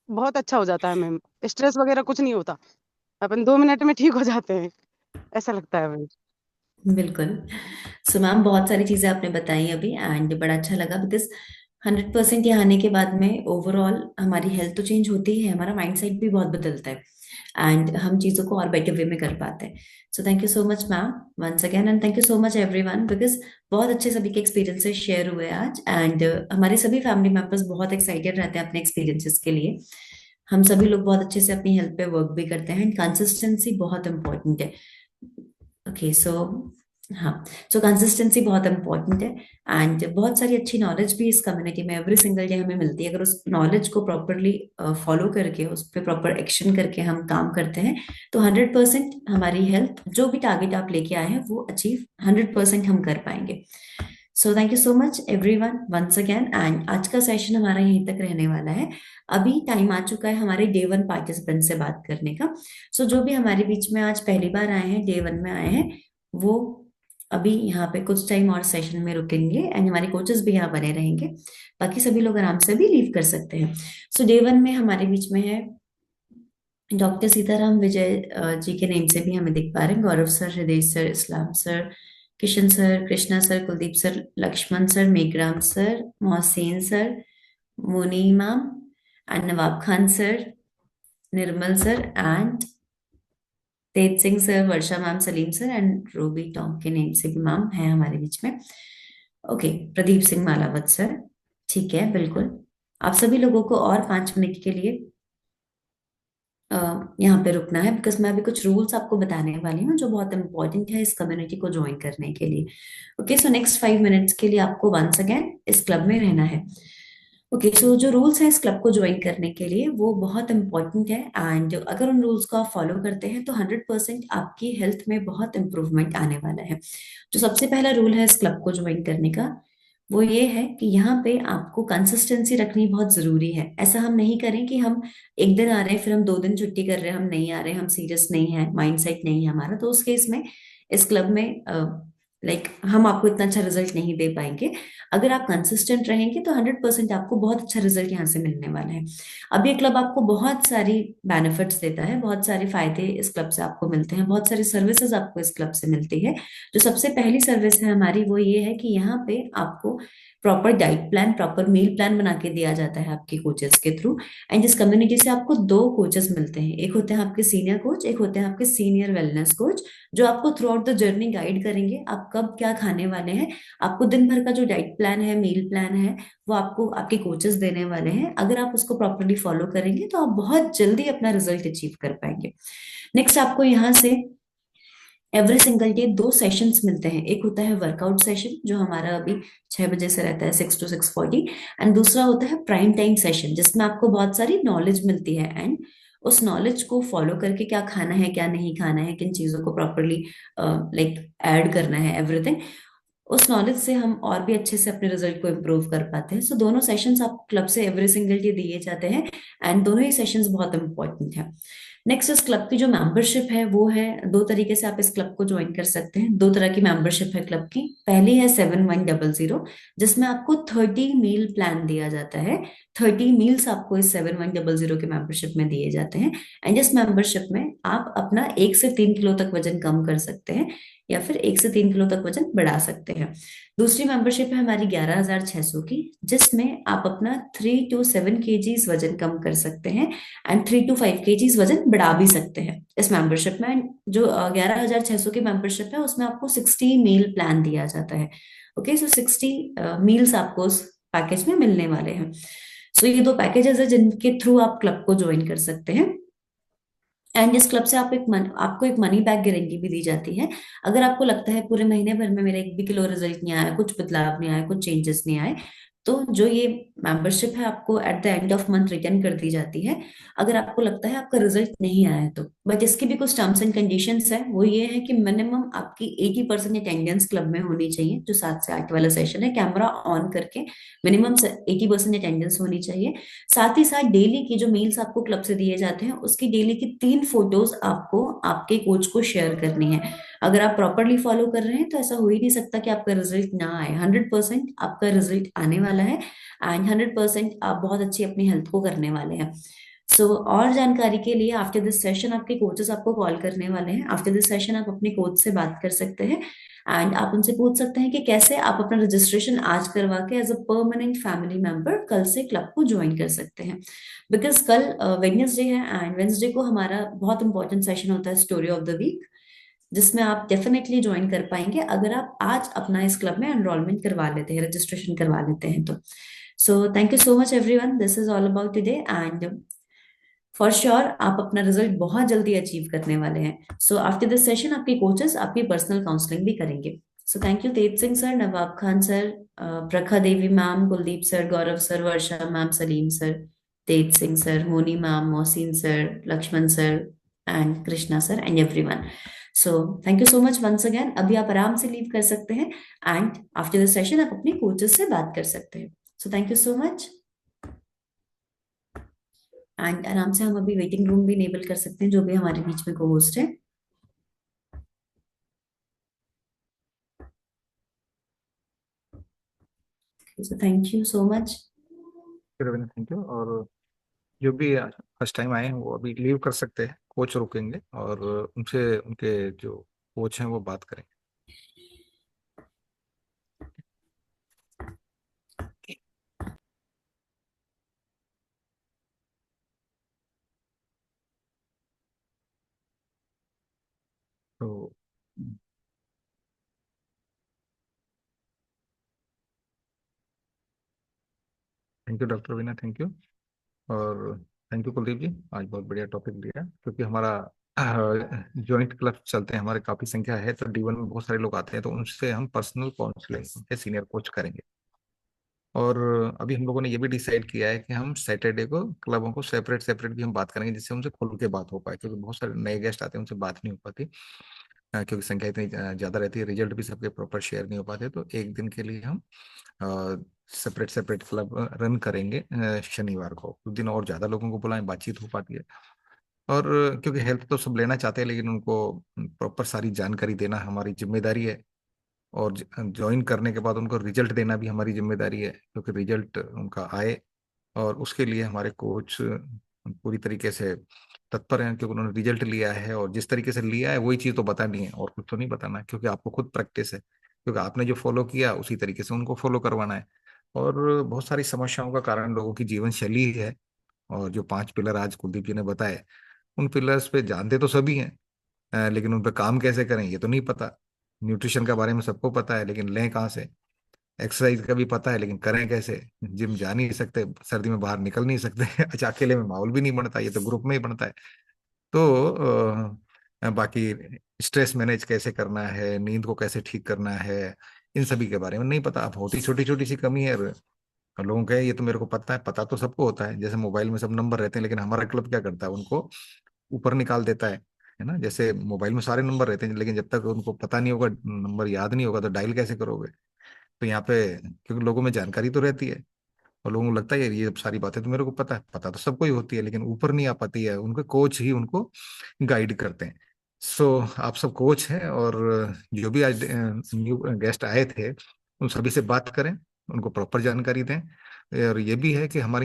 बहुत अच्छा हो जाता है मैम। स्ट्रेस वगैरह कुछ नहीं होता, अपन 2 मिनट में ठीक हो जाते हैं, ऐसा लगता है मैम। बिल्कुल। सो मैम बहुत सारी चीजें आपने बताई अभी, एंड बड़ा अच्छा लगा, बिकॉज 100% यहाँ आने के बाद में ओवरऑल हमारी हेल्थ तो चेंज होती है, हमारा माइंड सेट भी बहुत बदलता है। एंड हम चीज़ों को और बेटर वे में कर पाते हैं। So thank you so much ma'am once again, and thank you so much everyone, because बहुत अच्छे सभी के एक्सपीरियंसेस शेयर हुए आज, एंड हमारे सभी फैमिली मेंबर्स बहुत एक्साइटेड रहते हैं अपने एक्सपीरियंसेस के लिए। हम सभी लोग बहुत अच्छे से अपनी हेल्थ पे वर्क भी करते हैं, एंड कंसिस्टेंसी बहुत इंपॉर्टेंट है। ओके सो हाँ, सो कंसिस्टेंसी बहुत इंपॉर्टेंट है, एंड बहुत सारी अच्छी नॉलेज भी इस कम्युनिटी में एवरी सिंगल डे हमें मिलती है। अगर उस नॉलेज को प्रॉपरली फॉलो करके उस पर प्रॉपर एक्शन करके हम काम करते हैं तो 100% हमारी हेल्थ, जो भी टारगेट आप लेके आए हैं, वो अचीव 100% हम कर पाएंगे। So thank you so much everyone once again, and आज का सेशन हमारा यहीं तक रहने वाला है। अभी टाइम आ चुका है हमारे डे 1 पार्टिसिपेंट से बात करने का। सो जो भी हमारे बीच में आज पहली बार आए हैं, डे 1 में आए हैं, वो अभी यहाँ पे कुछ टाइम और सेशन में रुकेंगे, एंड हमारे कोचेस भी यहाँ बने रहेंगे। बाकी सभी लोग आराम से भी लीव कर सकते हैं। सो डे 1 में हमारे बीच में है डॉक्टर सीताराम विजय जी के नेम से भी हमें दिख पा रहे हैं, Gaurav sir, Hriday sir, Islam sir, Kishan sir, Krishna sir, Kuldeep sir, Lakshman sir, Meghram sir, Mohsin sir, Moni ma'am, and Nawab Khan sir, Nirmal sir, and Tej Singh sir, Varsha ma'am, Salim sir, and Ruby Tong के नेम से भी मैम है हमारे बीच में। ओके, प्रदीप सिंह मालावत सर, ठीक है, बिल्कुल। आप सभी लोगों को और 5 मिनट के लिए यहाँ पे रुकना है, बिकॉज मैं अभी कुछ रूल्स आपको बताने वाली हूँ जो बहुत इंपॉर्टेंट है इस कम्युनिटी को ज्वाइन करने के लिए। ओके, सो नेक्स्ट 5 मिनट्स के लिए आपको वंस अगेन इस क्लब में रहना है। ओके, सो जो रूल्स हैं इस क्लब को ज्वाइन करने के लिए वो बहुत इंपॉर्टेंट है, एंड अगर उन रूल्स को आप फॉलो करते हैं तो 100% आपकी हेल्थ में बहुत इंप्रूवमेंट आने वाला है। जो सबसे पहला रूल है इस क्लब को ज्वाइन करने का, वो ये है कि यहाँ पे आपको कंसिस्टेंसी रखनी बहुत जरूरी है। ऐसा हम नहीं करें कि हम एक दिन आ रहे हैं फिर हम 2 दिन छुट्टी कर रहे हैं, हम नहीं आ रहे हैं, हम सीरियस नहीं है, माइंड सेट नहीं है हमारा, तो उस केस में इस क्लब में हम आपको इतना अच्छा रिजल्ट नहीं दे पाएंगे। अगर आप कंसिस्टेंट रहेंगे तो 100% आपको बहुत अच्छा रिजल्ट यहाँ से मिलने वाला है। अब ये क्लब आपको बहुत सारी बेनिफिट्स देता है, बहुत सारे फायदे इस क्लब से आपको मिलते हैं, बहुत सारी सर्विसेज आपको इस क्लब से मिलती है। जो सबसे पहली सर्विस है हमारी वो ये है कि यहाँ पे आपको proper diet plan, proper meal plan बना के दिया जाता है आपके कोचेस के थ्रू। एंड इस कम्युनिटी से आपको 2 कोचेस मिलते हैं, एक होते हैं आपके सीनियर कोच, एक होते हैं आपके सीनियर वेलनेस कोच, जो आपको through out the journey guide करेंगे आप कब क्या खाने वाले हैं। आपको दिन भर का जो डाइट प्लान है, मील प्लान है, वो आपको आपके कोचेस देने वाले हैं। अगर आप उसको प्रॉपरली फॉलो करेंगे तो आप बहुत जल्दी अपना रिजल्ट अचीव कर पाएंगे। नेक्स्ट, आपको यहाँ से एवरी सिंगल डे 2 सेशंस मिलते हैं। एक होता है वर्कआउट सेशन जो हमारा अभी 6 बजे से रहता है, 6 to 6:40, एंड दूसरा होता है प्राइम टाइम सेशन जिसमें आपको बहुत सारी नॉलेज मिलती है, एंड उस नॉलेज को फॉलो करके क्या खाना है, क्या नहीं खाना है, किन चीजों को प्रॉपरली ऐड करना है, एवरीथिंग, उस नॉलेज से हम और भी अच्छे से अपने रिजल्ट को इम्प्रूव कर पाते हैं। सो दोनों सेशंस आपको क्लब से एवरी सिंगल डे दिए जाते हैं, एंड दोनों ही सेशंस बहुत इंपॉर्टेंट है। नेक्स्ट, इस क्लब की जो मेंबरशिप है वो है 2 तरीके से आप इस क्लब को ज्वाइन कर सकते हैं। 2 तरह की मेंबरशिप है क्लब की। पहली है 7100, जिसमें आपको 30 मील प्लान दिया जाता है। 30 मील्स आपको इस 7100 के मेंबरशिप में दिए जाते हैं, एंड इस मेंबरशिप में आप अपना 1 से 3 किलो तक वजन कम कर सकते हैं, या फिर 1 से 3 किलो तक वजन बढ़ा सकते हैं। दूसरी मेंबरशिप है हमारी 11600 की, जिसमें आप अपना 3 to 7 kgs वजन कम कर सकते हैं, एंड 3 to 5 kgs वजन बढ़ा भी सकते हैं इस मेंबरशिप में। जो 11600 की मेंबरशिप है उसमें आपको 60 मील प्लान दिया जाता है। ओके, सो 60 मील्स आपको उस पैकेज में मिलने वाले हैं। सो ये 2 पैकेजेस है जिनके थ्रू आप क्लब को ज्वाइन कर सकते हैं, एंड इस क्लब से आपको एक मनी बैक गारंटी भी दी जाती है। अगर आपको लगता है पूरे महीने भर में मेरा 1 भी किलो रिजल्ट नहीं आया, कुछ बदलाव नहीं आया, कुछ चेंजेस नहीं आए, तो जो ये मेंबरशिप है आपको at the end of month return कर दी जाती है, अगर आपको लगता है आपका रिजल्ट नहीं आया तो। बट इसकी भी कुछ टर्म्स एंड कंडीशंस है, वो ये है कि मिनिमम आपकी 80% अटेंडेंस क्लब में होनी चाहिए। जो 7 से 8 वाला सेशन है, कैमरा ऑन करके मिनिमम 80% अटेंडेंस होनी चाहिए। साथ ही साथ डेली की जो मील्स आपको क्लब से दिए जाते हैं उसकी डेली की 3 फोटोज आपको आपके कोच को शेयर करनी है। अगर आप प्रॉपरली फॉलो कर रहे हैं तो ऐसा हो ही नहीं सकता कि आपका रिजल्ट ना आए। 100% आपका रिजल्ट आने वाला है, एंड 100% आप बहुत अच्छी अपनी हेल्थ को करने वाले हैं। सो और जानकारी के लिए आफ्टर दिस सेशन आपके कोचेस आपको कॉल करने वाले हैं। आफ्टर दिस सेशन आप अपने कोच से बात कर सकते हैं एंड आप उनसे पूछ सकते हैं कि कैसे आप अपना रजिस्ट्रेशन आज करवा के as a permanent family member कल से क्लब को ज्वाइन कर सकते हैं। बिकॉज कल वेडनेसडे है एंड वेडनेसडे को हमारा बहुत इंपॉर्टेंट सेशन होता है स्टोरी ऑफ द वीक, जिसमें आप डेफिनेटली ज्वाइन कर पाएंगे अगर आप आज अपना इस क्लब में एनरोलमेंट करवा लेते हैं, रजिस्ट्रेशन करवा लेते हैं तो। So thank you so much everyone, this is all about today and for sure आप अपना रिजल्ट बहुत जल्दी अचीव करने वाले हैं। सो आफ्टर दिस सेशन आपके कोचेस आपकी पर्सनल काउंसलिंग भी करेंगे। So thank you Tej Singh sir, Nawab Khan sir, Prakha Devi ma'am, Kuldeep sir, Gaurav sir, Varsha ma'am, Salim sir, Tej Singh sir, Moni ma'am, Mohsin sir, Lakshman sir and Krishna sir and everyone. So thank you so much once again. अभी आप आराम से leave कर सकते हैं एंड आफ्टर द सेशन आप अपने कोचेस से बात कर सकते हैं। So thank you so much and आराम से हम अभी वेटिंग रूम भी इनेबल कर सकते हैं, जो भी हमारे बीच में को होस्ट है। सो thank you so much. Ravindra, thank you. और जो भी फर्स्ट टाइम आए हैं वो अभी लीव कर सकते हैं, कोच रुकेंगे और उनसे उनके जो कोच हैं वो बात करेंगे। तो thank you doctor Raveena, thank you. और थैंक यू कुलदीप जी, आज बहुत बढ़िया टॉपिक दिया, क्योंकि हमारा जॉइंट क्लब चलते हैं, हमारे काफ़ी संख्या है, तो D1 में बहुत सारे लोग आते हैं, तो उनसे हम पर्सनल काउंसलिंग सीनियर कोच करेंगे। और अभी हम लोगों ने ये भी डिसाइड किया है कि हम सैटरडे को क्लबों को सेपरेट सेपरेट भी हम बात करेंगे, जिससे उनसे खुल के बात हो पाए, क्योंकि बहुत सारे नए गेस्ट आते हैं, उनसे बात नहीं हो पाती, क्योंकि संख्या इतनी ज़्यादा रहती है, रिजल्ट भी सबके प्रॉपर शेयर नहीं हो पाते। तो एक दिन के लिए हम सेपरेट सेपरेट क्लब रन करेंगे शनिवार को, उस दिन और ज़्यादा लोगों को बुलाएं, बातचीत हो पाती है। और क्योंकि हेल्प तो सब लेना चाहते हैं, लेकिन उनको प्रॉपर सारी जानकारी देना हमारी जिम्मेदारी है, और ज्वाइन करने के बाद उनको रिजल्ट देना भी हमारी जिम्मेदारी है, क्योंकि रिजल्ट उनका आए, और उसके लिए हमारे कोच पूरी तरीके से तत्पर हैं, क्योंकि उन्होंने रिजल्ट लिया है, और जिस तरीके से लिया है वही चीज़ तो बतानी है, और कुछ तो नहीं बताना, क्योंकि आपको खुद प्रैक्टिस है, क्योंकि आपने जो फॉलो किया उसी तरीके से उनको फॉलो करवाना है। और बहुत सारी समस्याओं का कारण लोगों की जीवन शैली ही है, और जो 5 पिलर आज कुलदीप जी ने बताए, उन पिलर्स पे जानते तो सभी हैं, लेकिन उन पे काम कैसे करें ये तो नहीं पता। न्यूट्रिशन के बारे में सबको पता है, लेकिन लें कहाँ से। एक्सरसाइज का भी पता है, लेकिन करें कैसे। जिम जा नहीं सकते, सर्दी में बाहर निकल नहीं सकते अच्छा, अकेले में माहौल भी नहीं बनता, ये तो ग्रुप में ही बनता है। तो बाकी स्ट्रेस मैनेज कैसे करना है, नींद को कैसे ठीक करना है, इन सभी के बारे में नहीं पता। अब होती छोटी छोटी सी कमी है, लोगों का ये तो मेरे को पता है, पता तो सबको होता है, जैसे मोबाइल में सब नंबर रहते हैं, लेकिन हमारा क्लब क्या करता है, उनको ऊपर निकाल देता है ना। जैसे मोबाइल में सारे नंबर रहते हैं, लेकिन जब तक उनको पता नहीं होगा, नंबर याद नहीं होगा, तो डायल कैसे करोगे। तो यहाँ पे क्योंकि लोगों में जानकारी तो रहती है, और लोगों को लगता है यार ये सारी बातें तो मेरे को पता है, पता तो सबको ही होती है, लेकिन ऊपर नहीं आ पाती है, उनके कोच ही उनको गाइड करते हैं। सो आप सब कोच हैं, और जो भी आज न्यू गेस्ट आए थे उन सभी से बात करें, उनको प्रॉपर जानकारी दें। और ये भी है कि हमारे यहाँ